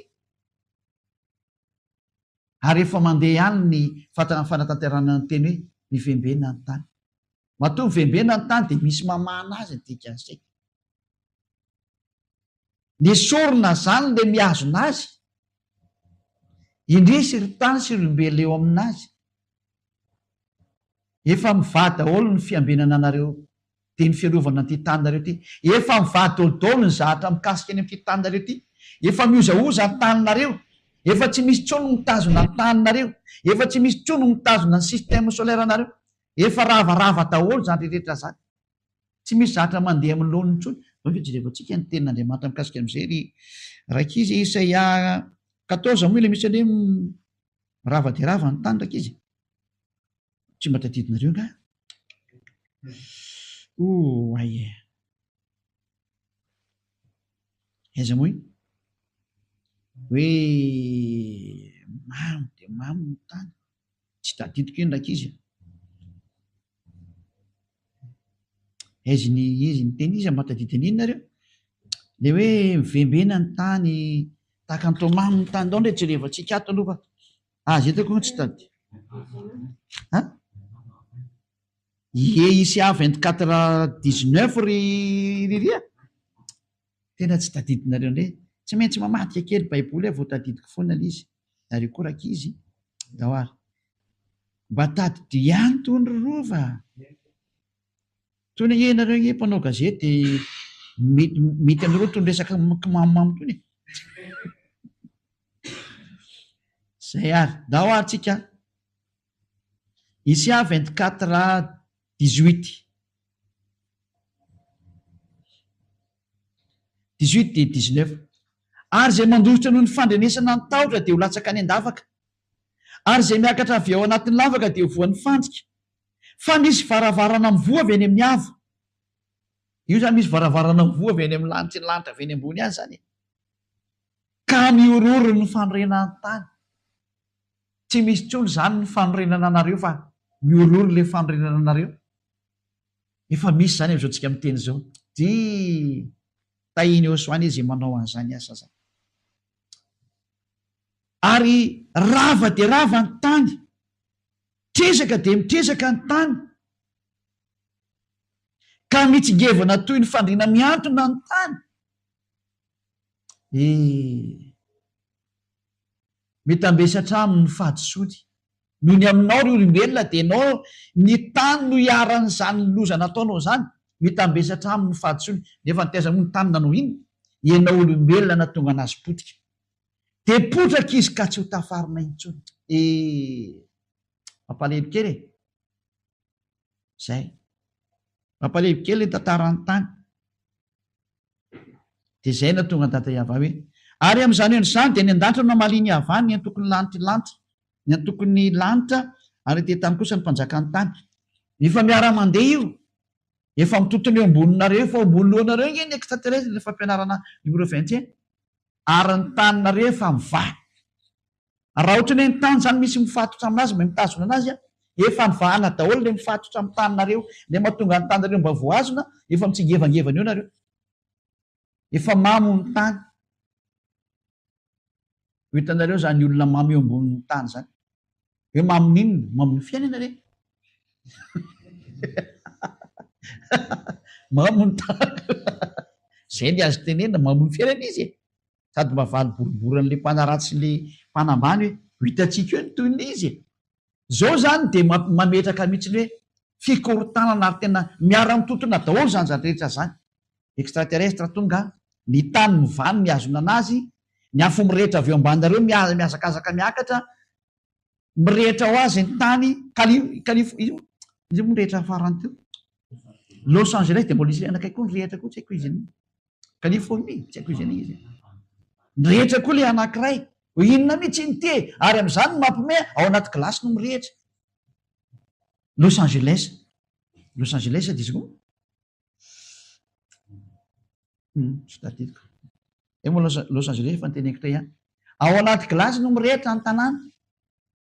Ary efa mandeha ihany ny fanatanterana ny teny hoe mivembena ny tany. Matoa mivembena ny tany dia misy mamana azy ny dikan'izay. Ny sorona zany le miazona azy. Indrisy ry tany sy olombelona eo aminazy. Efa mivady daholo ny fiambenana anareo dia ny fiarovana an'ity tanynareo ty. Efa mivady daolodolo ny zahatra mikasika any amin'ity tanynareo ty. Efa miozaoza ny tanynareo. Efa tsy misy tsono mitazona ny tanynareo. Efa tsy misy tsono mitazona ny système solaire anareo. Efa ravarava daholo zany rehetra zany. Tsy misy zahatra mandeha amin'ny loniny tsony. Fa jerevantsika ny tenin'Andriamanitra mikasika amin'izay ry rakizy Isaia 14 moa ilay misy hoe rava dia rava ny tany rakizy. Tsy mba tadidinareo nga? Aie. Aiza moa iny? Hoe mamy dia mamy ny tany. Tsy tadidiko iny rakizy. Izy ny teny izy mba tadidiny iny nareo. Le hoe mivembena ny tany tahaka ny tomamy ny tany dao ndray jerevantsika ato aloha fa azy etako tsy tady. Isaia 24:19 ry tena tsy tadidinareo ndray. Tsy maintsy mamadika kely baiboly vao tadidiko foana izy. Ary koa rakizy dahoary mba tadidio ihany tony rova. Tony ianareo ny mpanao gazety mety amin'ireo tony resaka mamimamy tony. Zay ary dahoary tsika. Isaia 24:18. 18 dia 19. Ary izay mandositra noho ny fandrenesana ny tahotra dia ho latsaka any an-davaka. Ary izay miakatra avy ao anatin'ny lavaka dia ho voan'ny fandrika. Fa misy varavarana mivoha avy any amin'ny avo. Io zany misy varavarana mivoha avy any amin'ny lanitra ny lanitra avy any ambony any zany. Ka miororo ny fanorenana ny tany. Tsy misy tsony zany ny fanorenana anareo fa miororo ilay fanorenana anareo. Efa misy zany amin'izao tsika miteny zao. Dia tahiny eo soany izy manao an'izany asa zany. Ary rava dia rava ny tany. Tresaka dia mitresaka ny tany. Ka mitsingevana toy ny fandriana miantona ny tany. Mitambesa hatramin'ny ny fahadisoany. Noho ny aminao ry olombelona dia ianao ny tany no hiaran'izany loza nataonao zany. Mitambesa hatramin'ny ny fahadisoany. Nefa nitaiza moa ny tany nanao iny? Ianao olombelona na tonga anazy potika. Dia potraka izy ka tsy ho tafarina intsony. Mampalahelo kely e. Zay. Mampalahelo kely ny tantaran'ny tany. Dia zay na tonga dada Iava hoe ary amin'izany izany dia ny an-danitra no maliny avany ny antokony lanitra. Ny antokony lanitra ary ty tany kosa ny mpanjaka ny tany. Efa miara-mandeha io. Efa mitotony eo amboninareo, efa amboninareo ny extraterrestre ny fampianarana numéro 21. Ary ny taninareo efa mivaha. Raha ohatra ny tany zany misy mifatotra aminazy, mitazona anazy, efa mivahana daholo le mifatotra amin'ny taninareo, le mahatonga ny taninareo mba voazona, efa mitsingevangevana eo nareo. Efa mamo ny tany. Ho hitanareo zany olona mamy eo ambonin'ny tany zany. Hoe mamon'inona? Mamon'ny fiainana re. Mamono tahaka zay ny azo tenena mamono fiainana izy sady mavalo boriboran'le mpanaratsy le mpanambany hoe hitatsika eo ny toy ny izy zao zany de mametraka mihitsy hoe fikorotanana ary tena miara-mitotona daholo zany zany rehetra zany extraterrestre tonga ny tany mivany miazona anazy ny afo mirehitra avy eo ambanareo miazakazaka miakatra mirehitra ho azy ny tany izy mirehitra farany teo Los Angeles de mbola izy anakay koa nyrehitra koa tsy haiko izy Californie tsy haiko izy izy nyrehitra koa le anankiray ho inona mihitsy ny te ary am'izany ny mampime ao anaty glasy no mirehitra Los Angeles de izy koa tsy tadidiko moa Los Angeles efa nyteneniko tey ihany ao anaty glasy no mirehitra ny tanàna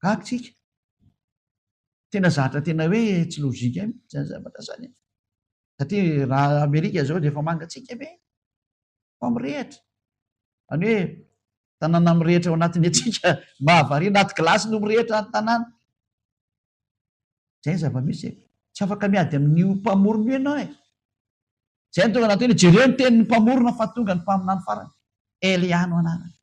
kakitsika tena zatra tena hoe tsy lozika tsy zavatra zany satria raha Amerika zao de efa mangatsika be fa mirehitra any hoe tanàna mirehitra ao anatiny atsika mahavari anaty glasy no mirehitra ny tanàna zay zava-misy tsy afaka miady amin'n'io mpamorona io ianao zay ny tonga anaty hoe jereo ny tenin'ny mpamorona fa tonga ny mpaminany farany Eliano anarany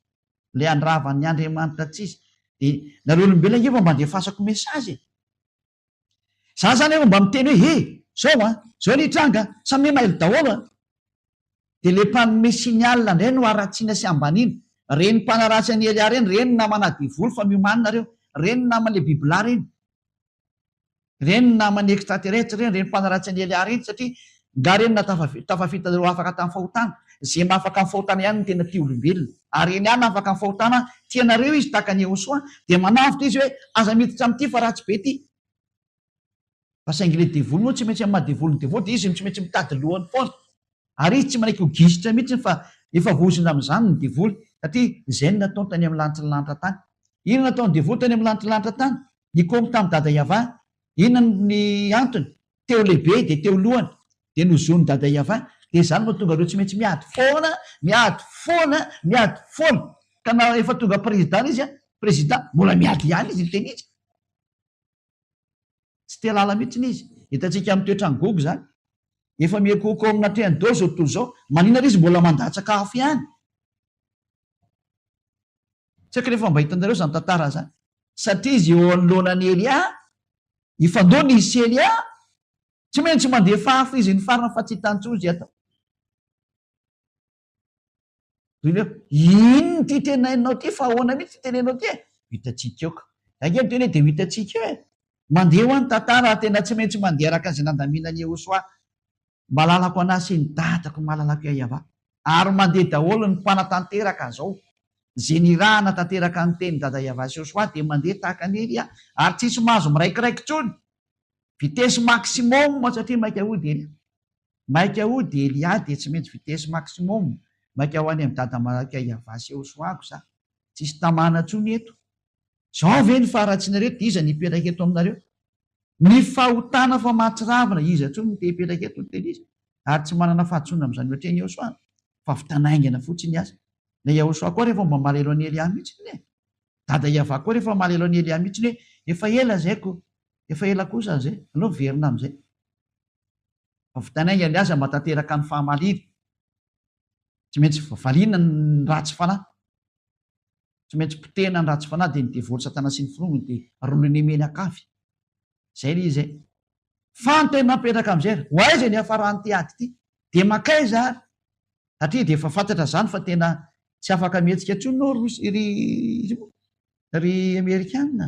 le andravany Andriamanitra tsisy de nareo olombelona ngefa mba andefasako mesazy za zany efa mba miteny hoe zao ny tranga samy mailo daholo de le mpanome sinialina indray no aratsiana sy ambanina reny mpanaratsy any Elia reny reny namana divoly fa miomanina reo reny namany le bibla reny namany extraterrestre reny mpanaratsy any Elia reny satria nga reny na tafavita reo afaka tamin'ny fahotana zay mahafaka amin'ny fahotana ihany ny tena tia olombelona ary eny ihany afaka amin'ny fahotana tianareo izy taka ny Ehosoa de manavitra izy hoe aza miditra am'ty fa raha tsy be ty fa saingy le devoly moa tsy maintsy amin'ny mahadevoly ny devoly de izy tsy maintsy mitady lohany foana ary izy tsy manaiky ho gisitra mihitsy fa efa voazina am'izany ny devoly satria zay ny nataony tany amin'ny lanitry ny lanitra tany inona nataony devoly tany amin'ny lanitry ny lanitra tany nikomy tamin'ny dada Iava inona ny antony teo lehibe de teo lohany de nozony dada Iava de zany ma tonga reo tsy maintsy miady foana ka na efa tonga président izy président mbola miady ihany izy ny teny izy tsy te lala mihitsiny izy hitatsika amin'ny toetrany gogo zany efa miekoko amina treandao zao tontolo zao manina ry izy mbola mandatsaka afo ihany tsy haiko rehefa mba hitanareo zany tantara zany satria izy eo anoloanany Elia ifandao nisy Elia tsy maintsy mandefa afo izy ny farana fa tsy hitantsozy atao ino ty tenainao ty fa ahoana mihitsy ty tenenao ty hitatsika eo ka angeo teny hoe de hitatsika eo mandeha ho any tantara tena tsy maintsy mandeha araka an'izay nandaminany Ehosoa malalako anazy sy ny datako malalako Iava ary mandeha daholo ny mpanatanteraka zao zay ny rahana tanteraka ny teny dada Iava sy Ehosoa de mandeha tahaka ny Elia ary tsisy mahazo miraikiraiky tsony vitesy maximum satria maika hody Elia de tsy maintsy vitesy maximum maika ho any amin'ny dada malaka Iava sy Ehosoako za tsisy tamana tsony eto zao ve ny faratsinareo de iza nipetraka eto aminareo ny fahotana fa mahatsiravina iza tsony ny te hipetraka eto ny teny izy ary tsy manana fahatsona am'izany ohatreny Ehosoa fa vitanaingana fotsiny azy la Ehosoa koa rehefa mba malelo any Elia mihitsiny hoe dada Iava koa rehefa malelo any Elia mihitsiny hoe efa ela zaiko efa ela kosa zay aleo verina am'izay fa vitanaingana azy mbatanteraka ny fahamaliry tsy maintsy valina ny ratsy fanahy tsy maintsy potehina ny ratsy fanahy de ny devoly satana sy ny firongony de rolony emeny akavy zay le izay fa ny tena napetraka am'izay ho aiza ny afarany ty ady ty de makaiza ary satria de efa fantatra zany fa tena tsy afaka mihetsika tsony no ry Amerikanina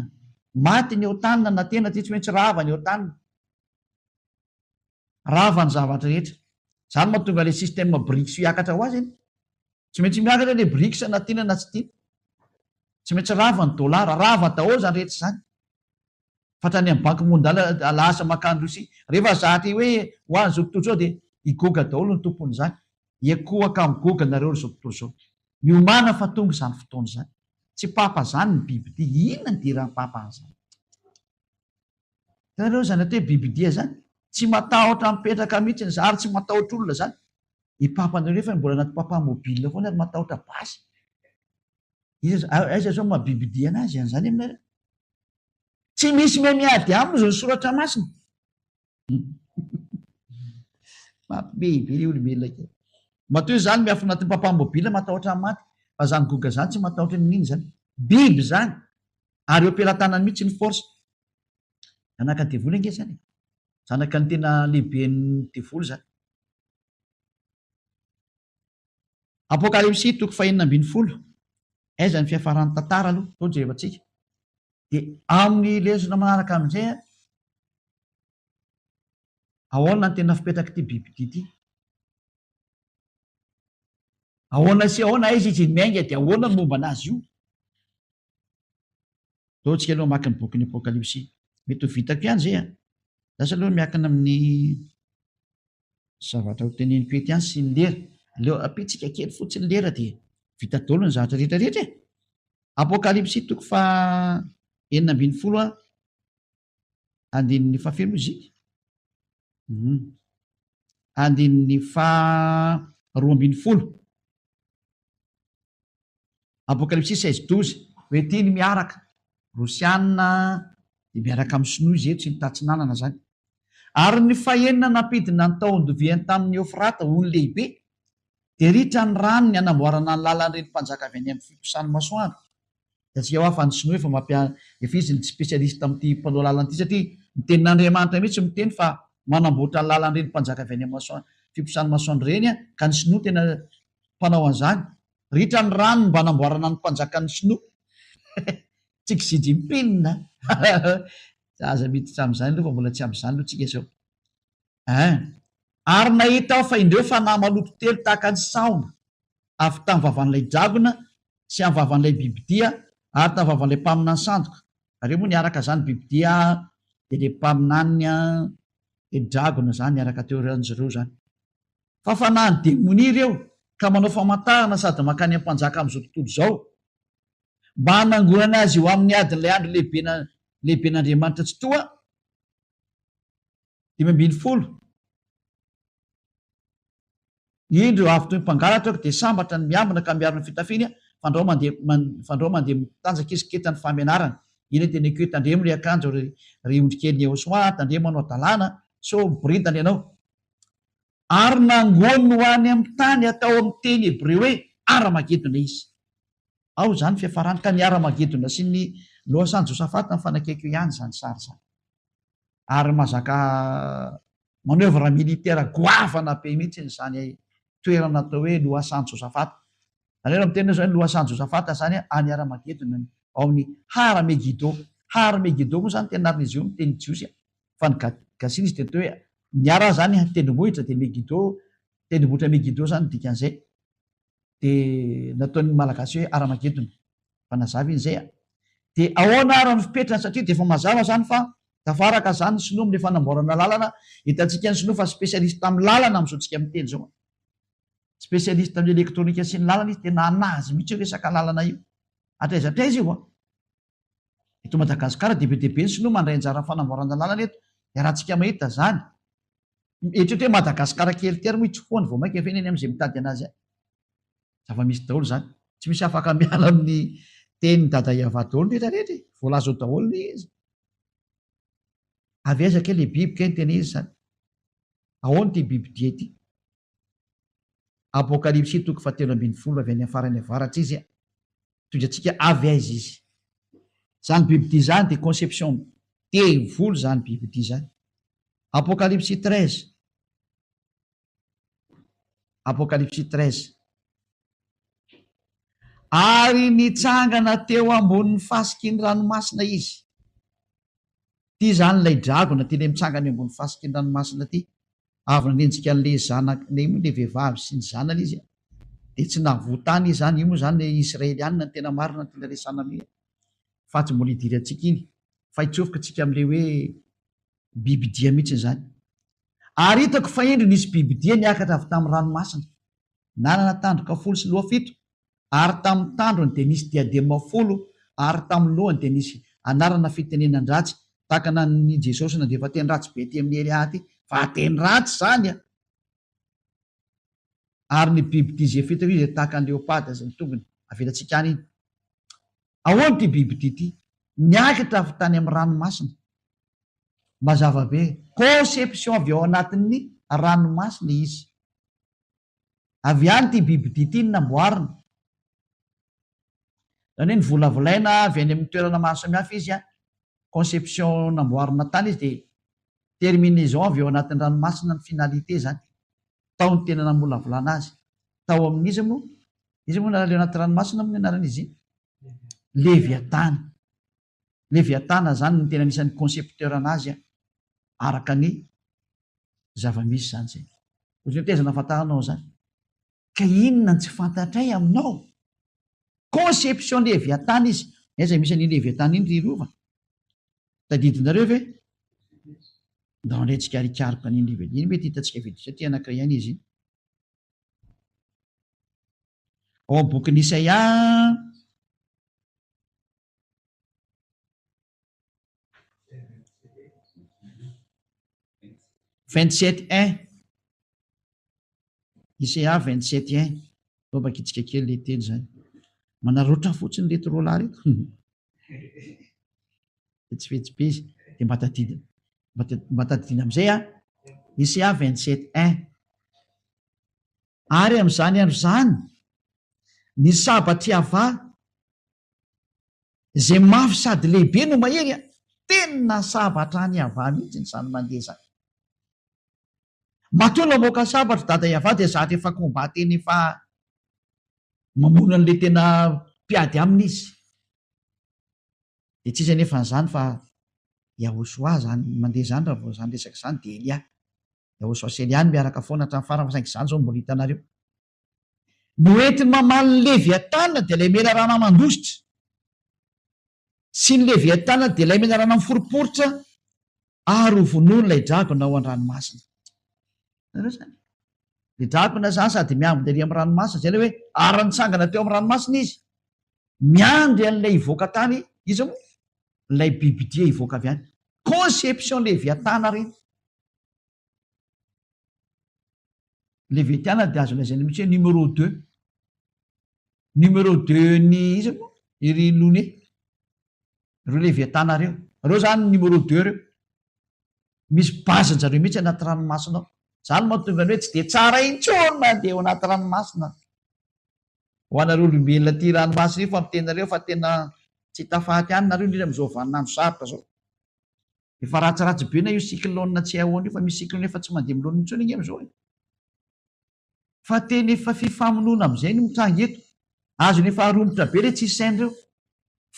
maty ny eo tanina na tena ty tsy maintsy rava ny eo tanina rava ny zavatra rehetra zany mahatonga le système BRICS hiakatra ho azy eny tsy maintsy miakatra le BRICS na tiana na tsy tiana tsy maintsy rava ny dolara rava daholo zany rehetra zany fatrany amin'ny banky mondialy lasa makany Rosia rehefa zatra hoe ho any zao tontolo zao de igoga daholo ny tompony zany ekoaka migoga nareo zao tontolo zao miomana fa tonga zany fotoana zany tsy papa zany ny bibidia inona ny dirahan'ny papa an'izany tareo zany atao hoe bibidia zany tsy matahotra mipetraka mihitsy ny ary tsy matahotra olona zany ipapandreo nefa mbola anaty papa mobile foana ary matahotra basy aiza zao mahabibidia anazy an'izany aminareo tsy misy me miady aminy zao ny soratra masina Biby ry olombelona ke. Matoy zany miafy anatin'ny pampamobila matahotra maty, fa zany goga zany tsy matahotra ny niny zany. Biby zany, ary eo ampelantanany mihitsy ny force. Zanaka ny devoly ange zany. Zanaka ny tena lehiben'ny devoly zany. Apokalipsy 4:12. Aiza ny fiafaran'ny tantara aloha, to jerevantsika. Dia amin'ny lesona manaraka amin'izay, ahoana ny tena fipetraka ity bibidia ity? Ahoana sy ahoana izy izy miainga dia ahoana ny momba anazy io? To tsika aloha maka ny bokin'ny Apokalipsy. Mety ho vitako ihany zay a. Lasa aloha miakina amin'ny zavatra ho teneniko eto ihany sy ny lera. Leo apitsika kely fotsiny lera dia vita daholo ny zavatra rehetra rehetra e. Apokalipsy 4:12 andininy fahafelo izika. Andininy 12. Apokalipsy 16:12. Hoe tiany miaraka Rosianina dia miaraka amin'ny Sinoa izy eto sy ny tatsinanana zany. Ary ny fahenina nampidina ny taon-doviany tamin'ny Eufrata ho ny lehibe, dia ritra ny rano ny anamboarana ny lalan'ireny mpanjaka avy any amin'ny fiposany masoandro. Satria ho afa ny Sinoa efa izy ny spesialista amin'ity mpanao lalana ity, satria ny tenin'Andriamanitra mihitsy miteny fa manamboatra ny lalan'ireny mpanjaka avy any amin'ny fiposany masoandro reny a, ka ny Sinoa tena mpanao an'izany. Ritra ny rano mba anamboarana ny mpanjaka ny Sinoa. Tsika Xi Jinping zaza miditra amin'izany aloha fa mbola tsy amin'izany aloha tsika zao. Ary nahita aho fa indreo fanahy maloto telo tahaka ny saona avy tamin'ny vavan'ilay dragona sy amin'ny vavan'ilay bibidia ary tamin'ny vavan'ilay mpamina ny sandoka. Areo moa niaraka zany bibidia dia ilay mpaminany dia dragona zany niaraka teo ran'zareo zany. Fa fanahy ny demonia ireo ka manao famantarana sady makany am-panjaka amin'izao tontolo izao, mba hanangonana azy eo amin'ny adin'ilay andro lehiben'Andriamanitra tsy toa 5:10. Indro avy toy ny mpangalatra dia sambatra ny miambina ka miaro ny fitafiany fandrao mandeha mitanjaka izy ketany famenarana. Iny teneko hoe tandremo ilay akanjo ry ondrikely eo soa, tandremo anao dalàna, so miboridana ianao. Ary nangony ho any amin'ny tany atao amin'ny teny Hebreo hoe Aramagedona izy. Ao zany fiafarany, ka ny Aramagedona sy ny lohasan'i Josafata mifanakaiky ihany zany sary zany. Ary mazaka manœuvre militaire goavana be mihitsy zany toerana atao hoe lohasan'i Josafata. Zany hoe miteny zany lohasan'i Josafata zany any Aramagedona ao amin'ny Har-Megido. Har-Megido moa zany tenarin'izy io miteny jiosy, fa ny gasiny izy dia atao hoe niara zany tendrombohitra dia Megido, tendrombohitra Megido zany dikan'izay. Dia nataon'ny malagasy hoe Aramagedona, fa nazava in'izay a. Dia ahoana ary ny fipetrany satria dia efa mazava zany fa tafaraka zany ny Sinoa amin'ny fanamboarana lalana. Hitantsika ny Sinoa fa spesialista amin'ny lalana amin'izao tsika miteny zao. Spesialista amin'ny elektronika sy ny lalana izy, tena anazy mihitsy resaka lalana io. Atraiza io a. Eto Madagasikara dehibe ny Sinoa mandray anjara fanamboarana lalana eto. Dia raha tsika mahita zany, eto hoe Madagasikara kely tery moa itsofoany vao maika feneny amin'izay mitady anazy. Zava-misy daholo zany. Tsy misy afaka miala amin'ny teny dada Iava daholo rehetrarehetra, voalazo daholo izy. Avy aiza kely biby kely tena izy zany. Ahoana ity bibidia ity? Apokalipsy 4:13 avy any farany avaratra izy a. Tondrantsika avy aiza izy. Zany bibidia zany dia conception devoly zany bibidia zany. Apokalipsy 13. Apokalipsy 13. Ary nitsangana teo ambonin'ny fasiky ny ranomasina izy. Ty zany ilay dragona ty le mitsangana ambonin'ny fasiky ny ranomasina ty. Avy nanenjika an'ilay zanak'ilay vehivavy sy ny zanany izy. Dia tsy nahavoatany izy zany, io moa zany Israelianina ny tena marina tena resana amin'ny fa tsy mbola hidiry antsika iny. Fa hitsofoka antsika amin'ilay hoe bibidia mihitsy zany. Ary hitako fa endry nisy bibidia niakatra avy tamin'ny ranomasina. Nanana tandroka 10 sy loha 7. Ary tamin'ny tandrony dia nisy diadema 10, ary tamin'ny lohany dia nisy anarana fitenenan-dratsy, takana ny Jesosy nandefa teny ratsy be ty amin'ny Elia ty, fa teny ratsy zany a. Ary ny bibidia izay fitako izy tahaka ny leoparda izay ny tongony, avelantsika any iny. Ahoana ty bibidia ty? Niakatra avy tany amin'ny ranomasina. mazava be conception avy ao anatin'ny ranomasina izy. Avy any ty biby ditiny namboarina. Zany hoe ny volavolaina avy any amin'ny toerana maro samihafa izy a, conception namboarina tany izy dia terminaison avy ao anatin'ny ranomasina ny finalité zany. Tao ny tena namolavolana azy. Tao amin'izy moa nareo anaty ranomasina amin'ny anaran'izy Leviatana. Leviatana zany ny tena anisan'ny concepteur anazy araka ny zava-misy zany zay. Ozy ny tezana fahatanao zany. Ka inona ny tsy fantatray aminao? Conception Leviatana izy. Aiza misy an'iny Leviatana iny rirova? Tadidinareo ve? Ndao andraytsika rikarika an'iny Leviatana. Iny mety hitantsika video satria anankiray ihany izy. Ao amin'ny bokin'ny Isaia 27:1. Isaia 27:1. Lobakitsika kely le teny zany. Manarotra fotsiny le trola reto. Fetsifetsy izy dia mba tadidina amin'izay Isaia 27:1. Ary amin'izany andro zany ny sabatry ava zay mafy sady lehibe no mahery tena sabatra any ava mihitsy ny zany mandeha zany. Matola moka sabatra dada iava dia zatra efa kombateny efa mamono an'le tena mpiady aminy izy. Dia tsy izy anefa n'izany fa Yahosoa zany mandeha zany raha vao zany resaka zany dia Elia. Yahosoa sy Elia miaraka foana hatramin'ny farany fa saingy izany zao mbola hitanareo. Noentiny mamaly ny Leviatana dia ilay mena rana mandositra. Sy ny Leviatana dia ilay mena rana miforiporitra ary ho vonoiny ilay dragona ao an-dranomasina. Ilay dragona zany sady miambina ery amin'ny ranomasina zay hoe ara-nitsangana teo amin'ny ranomasina izy. Miandry an'ilay hivoaka tany izy moa ilay bibidia hivoaka avy any. Conception Leviatana reny. Leviatana dia azo lazaina mihitsy hoe numéro 2. Numéro 2 ny izy moa iry lone. Ireo Leviatana reo. Reo zany numéro 2 reo. Misy bazanjareo mihitsy anaty ranomasina ao. Zany mahatonga ny hoe tsy dia tsara intsony mandeha ao anaty ranomasina. Ho anareo olombelona ty ranomasina io fampitenareo fa tena tsy tafaty any nareo indrindra amin'izao vaninandro sarotra zao. Efa ratsiratsy be na io cyclone tsy ahoana io fa misy cyclone efa tsy mandeha milona intsony iny amin'izao. Fa tena efa fifamonoana amin'izay no mitranga eto. Azony efa haromotra be re tsy isain'ireo.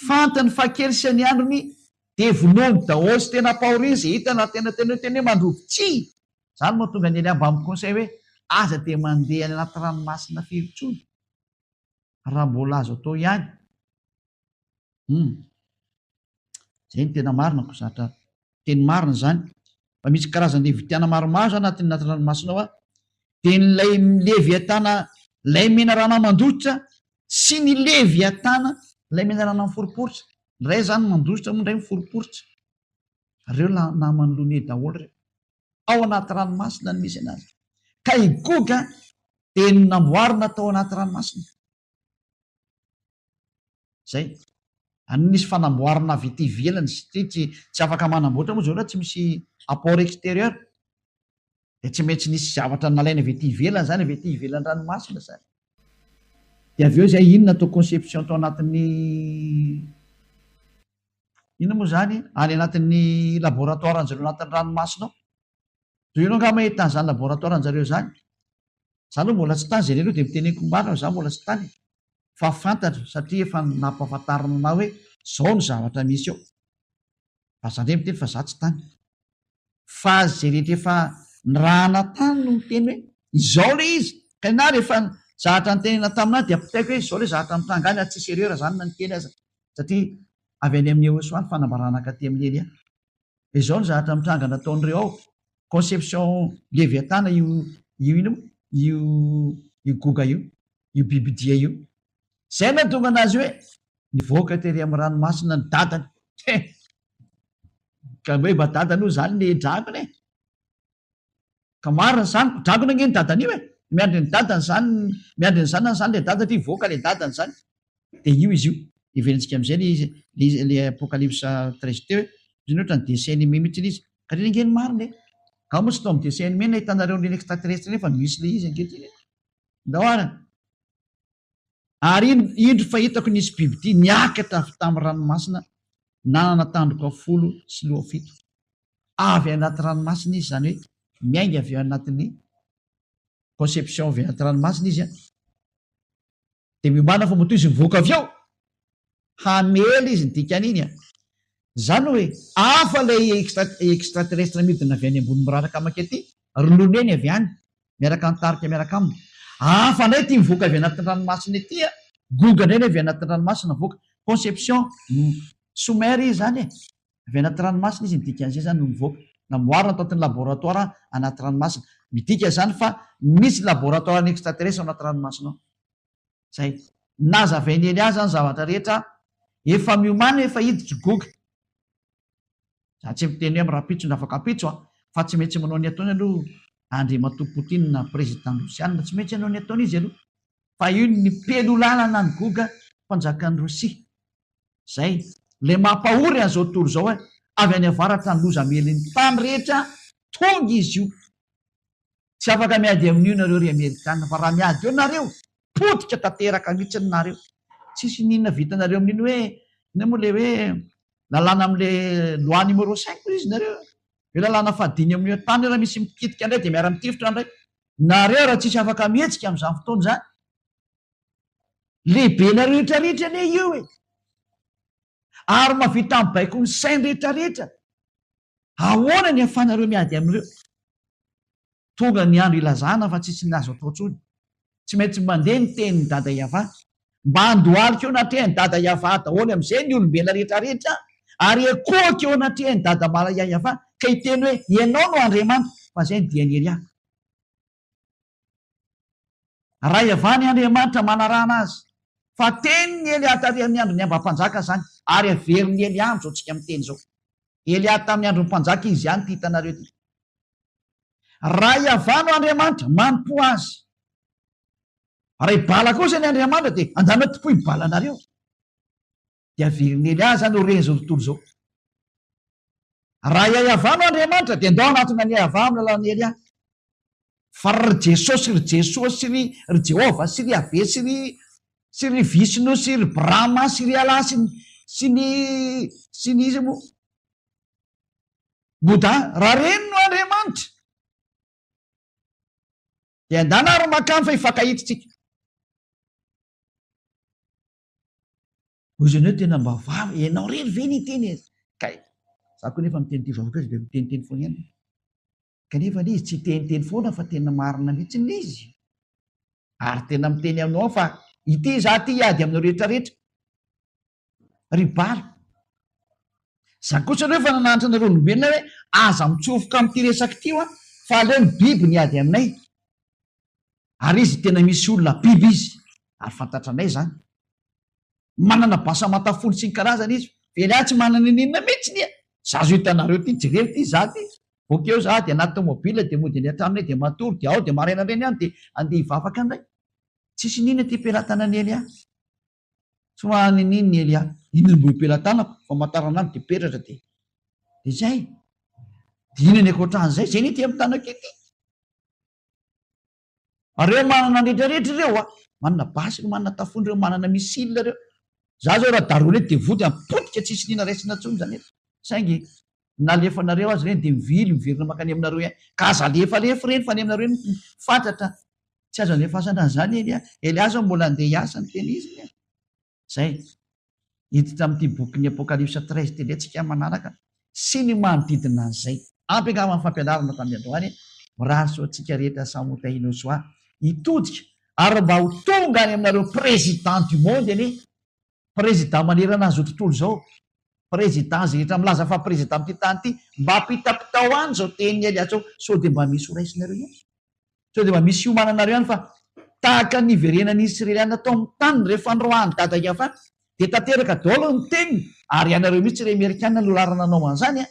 Fantany fa kely sy ny androny dia vonomy daholo sy tena pahoria izay hitana tena mandrovy tsi. Zany mahatonga ny Elia mba mikonsay hoe aza dia mandeha any anaty ranomasina firy-tsony raha mbola azo atao ihany. Zay ny tena marina ko zatra teny marina zany. Fa misy karazany Leviatana maromaro anatin'ny ranomasina ao dia nylay Leviatana lay mena rana mandositra sy ny Leviatana lay mena rana miforiporitra. Ny ray zany mandositra moa, ny ray miforiporitra. Reo namany lone daholo reo. Ao anaty ranomasina ny misy anazy. Ka igoga dia namboarina tao anaty ranomasina. Zay. Anisy fanamboarana avy ety ivelany tsy afaka manamboatra moa zao raha tsy misy apport extérieur. Dia tsy maintsy nisy zavatra nalaina avy ety ivelany zany, avy ety ivelany ranomasina zany. Dia avy eo zay inona atao conception tao anatin'ny inona moa zany any anatin'ny laboratoire anjareo anatin'ny ranomasina ao. Toy ianao nga mahita an'izany laboratoire anjareo zany. Zany mbola tsy tany zay reo dia miteneniko marina za mbola tsy tany. Fa fantatra satria efa nampahafantarana na hoe zao ny zavatra misy ao. Fa zany hoe miteny fa za tsy tany. Fa zay rehetra efa nirahana tany no miteny hoe izao le izy. Ka na rehefa zavatra nitenena taminah dia ampitaiko hoe izao le zavatra mitranga any tsisy erreur zany na ny teny aza. Satria avy any amin'ny Yahosoa ny fanambarana ka ty amin'ny Elia. Izao ny zavatra mitranga nataon'ireo ao. Conception Leviatana io goga io, io bibidia io. Zay nahatonga anazy hoe nivoaka tery amin'ny ranomasina ny dadany. Ka hoe mba dadany io zany le dragona e. Ka marina zany dragona nge ny dadany io e. Miandry ny dadany zany, miandry ny zanany zany le dadany ty voaka le dadany zany. Dia io izy io. Iverentsika amin'izay le Apocalypse 13 teo hoe izy ohatra ny dessin animé mihitsy izy. Ka ringeny mariny ka moa tsy tao amin'ny dessin animé na hitanareo ny extraterrestre nefa misy le izy ankehitriny daoara. Ary indro fahitako nisy biby ty niakatra avy tamin'ny ranomasina, nanana tandroka 10 sy loha 7, avy anaty ranomasina izy, zany hoe miainga avy eo anatin'ny conception avy anaty ranomasina izy a. De miomana fa matoy izy mivoaka avy eo hamely izy ny dikan'iny a. Zany hoe afa lay extraterrestre midina avy any ambony miraraka makety ronono eny avy any miaraka nitarika miaraka aminy. Afa ndray ty mivoaka avy anatin'ny ranomasina ety a, goga indray avy anatin'ny ranomasina voaka. Conception sommaire izy zany e, avy anaty ranomasina izy nidikan'izay zany no mivoaka. Namboarina tao anatin'ny laboratoire anaty ranomasina. Midika zany fa misy laboratoire ny extraterrestre anaty ranomasina ao. Zay nazavainy ely azy zany zavatra rehetra efa miomana efa hiditra goga. Za tsy miteny hoe mirapitso na afaka apitso fa tsy maintsy manao ny ataony aloha Andriamatoa Poutine na président Rosiana, tsy maintsy hanao ny ataony izy aloha. Fa io ny pelo lalana ny goga mpanjakan'ny Rosia. Zay le mampahory an'izao tontolo zao avy any avaratra ny loza melin'ny tany rehetra tonga izy io. Tsy afaka miady amin'io nareo ry Amerikanina, fa raha miady eo nareo potika tanteraka mihitsy nareo. Tsisy ninona vitanareo amin'iny hoe ina moa le hoe lalàna amin'le loi numéro 5 izy nareo. Io lalàna fahadiny amin'io tany raha misy mikitika indray dia miara mitifitra indray. Nareo raha tsisy afaka mihetsika amin'izany fotoana zany. Lehibe nareo rehetrarehetra ane io e. Ary mavita mibaiko ny sainy rehetrarehetra. Ahoana ny ahafahanareo miady amin'ireo? Tonga ny andro ilazana fa tsisy ny azo atao intsony. Tsy maintsy mandeha ny tenin'ny dada Iava. Mba handohalika eo natrehan'ny dada Iava daholo amin'izay ny olombelona rehetrarehetra, ary ekohaka eo natrehan'ny dada Iava ka hiteny hoe ianao no Andriamanitra, fa izay ny diany Elia. Raha Iava ny Andriamanitra manarahana azy, fa teny ny Elia tarehan'ny andro ny ambam-panjaka zany, ary averin'ny Elia amin'izao tsika miteny zao. Elia tamin'ny andron'ny mpanjaka izy ihany ty hitanareo ty. Raha Iava no Andriamanitra manompo azy, raha ibala kosa ny Andriamanitra dia andana tokoa ibalanareo. Dia averin'ny Elia zany ho ren'izao tontolo zao. Raha Iava no Andriamanitra dia andao anatona ny Iava amin'ny alalan'ny Elia. Fa ry Jesosy ry Jehova sy ry Ave sy ry Visno sy ry Brahma sy ry Alà sy ny izy moa Bouddha, raha reny no Andriamanitra dia andana ary makany fa hifankahitsitsika. Ozy anao tena mba vava, ianao rery ve ny teny e? Kay, za koa nefa miteny ty vahoaka azy dia miteniteny foana ihany. Kanefa izy tsy teniteny foana fa tena marina mihitsy izy. Ary tena miteny aminao fa ity za ty hiady aminao rehetrarehetra. Ry bala. Za kosa aloha efa nananatra anareo olombelona hoe aza mitsofoka amin'ity resaka ty fa aleo ny biby niady aminay. Ary izy tena misy olona biby izy. Ary fantatranay zany. Manana basa matafolo sy ny karazana izy. Elia tsy manana ninona mihitsy nia. Za zo hitanareo ty jereo ty za ty. Bokeo za dia anaty tomobila dia mody ny atranonay dia matory dia ao dia maraina reny ihany dia andeha hivavaka andray. Tsisy ninona ty pelatana ny Elia. Tsy hoany niny ny Elia. Inona mbo pelatana fa matarana any dia peratra dia. Dia zay. Dia inona ny ankoatran'izay zay ny ety amin'ny tanako ety. Reo manana rehetrarehetra ireo manana basy, manana tafony, reo manana misile reo. Za zao raha daroana eto dia vody ampotika tsisy nina raisina intsony zany eto. Saingy nalefanareo azy reny dia miverina makany aminareo ihany. Ka aza lefa reny fa ny aminareo ny fantatra. Tsy azo alefasana zany Elia zao mbola andeha hiasa ny teny izy. Zay. Hiditra amin'ity boky Apocalypse 13 tenentsika manaraka sy ny manodidina an'izay. Ampy angamba ny fampianarana tamin'ny androany. Mirary so antsika rehetra Samota Inosoa hitodika ary mba ho tonga any aminareo président du monde anie. Président manerana an'izao tontolo zao. Président zay rehetra milaza fa président amin'ity tany ity mba hampitapitao any zao teny Elia zao. So dia mba misy ho raisinareo ihany. So dia mba misy iomananareo ihany fa tahaka ny iverenan'ny Israeliana tao amin'ny tany rehefa androany dada Iava dia tanteraka daholo ny teny ary ianareo mihitsy ry Amerikanina no lara nanao an'izany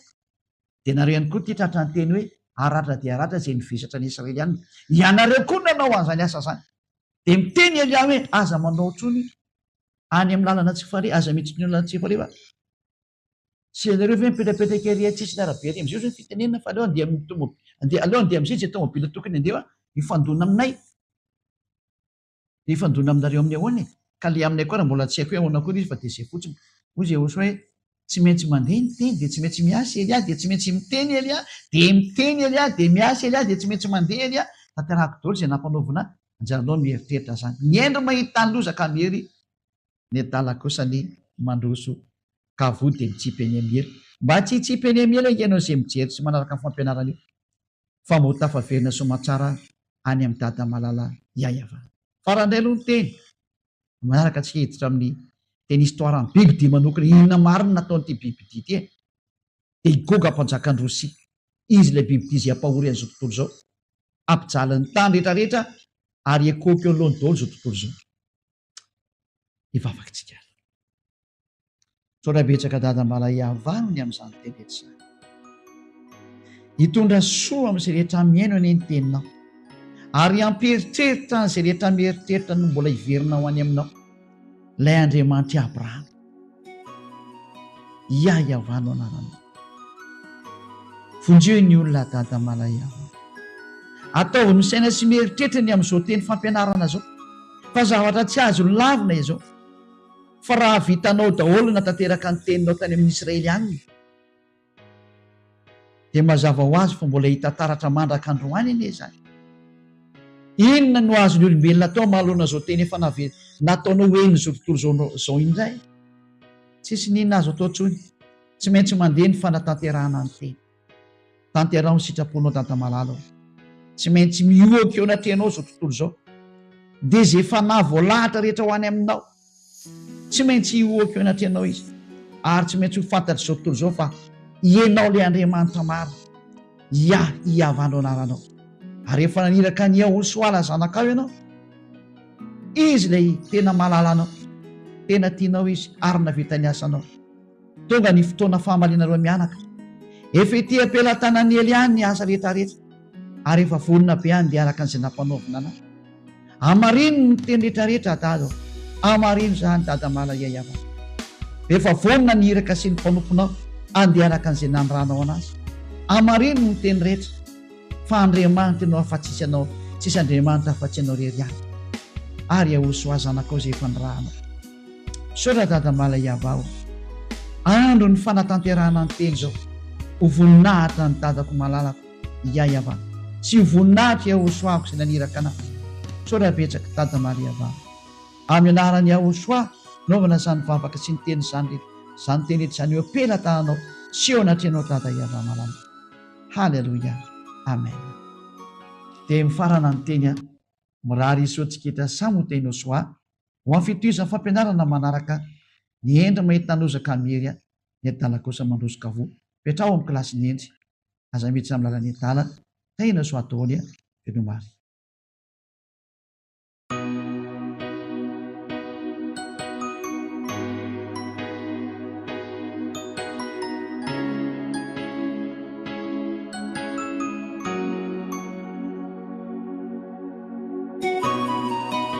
dia nareo ihany koa ty tratra ny teny hoe aratra dia aratra izay nivesatra ny Israeliana. Ianareo koa nanao an'izany asa zany. Dia miteny Elia hoe aza manao tsony any amin'ny lalana tsy fare, aza miditra ny lalana tsy fare. Sy anareo ve mipetrapetraka ery tsisy arabe ary am'zay zao fitenenana fa aleo andeha aleo andeha am'zay tsy tomobila tokony andeha ifandona aminay. De ifandona aminareo amin'ny ahoana e? Ka le aminay koa raha mbola tsy haiko hoe ahoana koa izy fa de zay fotsiny. Hoy zay oso hoe tsy maintsy mandeha ny teny de tsy maintsy miasa ely de tsy maintsy miteny ely de miteny ely de miasa ely de tsy maintsy mandeha ely tanterahako daholo zay nampanaovina anjaranao mieritreritra zany. Ny endro mahita tany lozaka miery ny adala kosa ny mandroso ka vo de mitsipy eny amihery. Mba tsy hitsipy eny amihery ianao zay mijery sy manaraka ny fampianarana io. Fa mo tafaverina somatsara any amin'ny dada malala iayava. Farandray aloha ny teny manaraka tsy hiditra amin'ny teny histoire amin'ny bibidia manokana inona marina nataon'ity bibidia ty de igoga ampanjakan-drosia izy ilay bibidia zay ampahory an'izao tontolo zao ampijalan'ny tany rehetrarehetra ary ekopy eo alohany daholo zao tontolo zao. Ivavakitsika sorabetsaka dada malahiavanony amin'izany teny rehetra zany. Hitondra soa amin'izay rehetra miaino eny ny teninao ary amperitreritra n'izay rehetra mieritreritra no mbola hiverina ho any aminao. Ilay Andriamanitra Abrahama iaiavano anarana vonjeo ny olona dada malahiavana ataovy misaina sy mieritreritra ny amin'izao teny fampianarana zao fa zavatra tsy azo lavina izao fa raha vitanao daholo na tanteraka ny teninao tany amin'ny Israely any de mazava ho azy fa mbola hita taratra mandraka androany anie zany. Inona no azony olombelona atao mahalona zao teny efa nataonao hoeny zao tontolo zao indray? Tsisy ninona azo atao tsony, tsy maintsy mandeha ny fanatanterahana ny teny. Tanterahao ny sitraponao dada malala, tsy maintsy mioaka eo anatrehanao zao tontolo zao. De zay fanahy voalahatra rehetra ho any aminao tsy maintsy hioaka eo anatrehanao izy ary tsy maintsy ho fantatry zao tontolo zao fa ianao le Andriamanitra maro hiavanao anaranao. Ary efa naniraka ny Ahosoala zanakao ianao, izy lay tena malala anao, tena tianao izy ary navita ny asanao. Tonga ny fotoana fahamalinareo mianaka, efa ety ampelantanany ely any ny asa rehetrarehetra ary efa vonona be any de araka an'izay nampanaovina anao. Amarino ny teny rehetrarehetra dada, amarino zany dada malahiahiavana. Efa vonona ny iraka sy ny mpanomponao andeha araka an'izay nanoranao anazy. Amarino ny teny rehetra fa Andriamanitra no afa-tsisy anao, tsisy Andriamanitra afa-tsy anao rery any. Ary ahosoa zanakao zay efa nirahana. Saotra dada malahiavao, andro ny fanatanterahana ny teny zao ho voninahitra ny dadako malalako iaiavana sy ho voninahitra Ahosoako zay naniraka anao. Saotra betsaka dada malahiavao, amin'ny anarany Ahosoa naovana zany vavaka sy ny teny zany teny rehetra zany eo ampelantananao sy eo anatrehanao dada iavana malala. Halleluja, amen. De mifarana ny teny mirary isotsiketra samy ho teny Ahosoa ho amin'ny fitohizan'ny fampianarana manaraka ny endry mahita nozaka mihery ny adala kosa mandrosoka vo petrao amin'ny kilasy ny endry aza miditra amin'ny lalan'ny adala taina Ahosoa daholo velomary.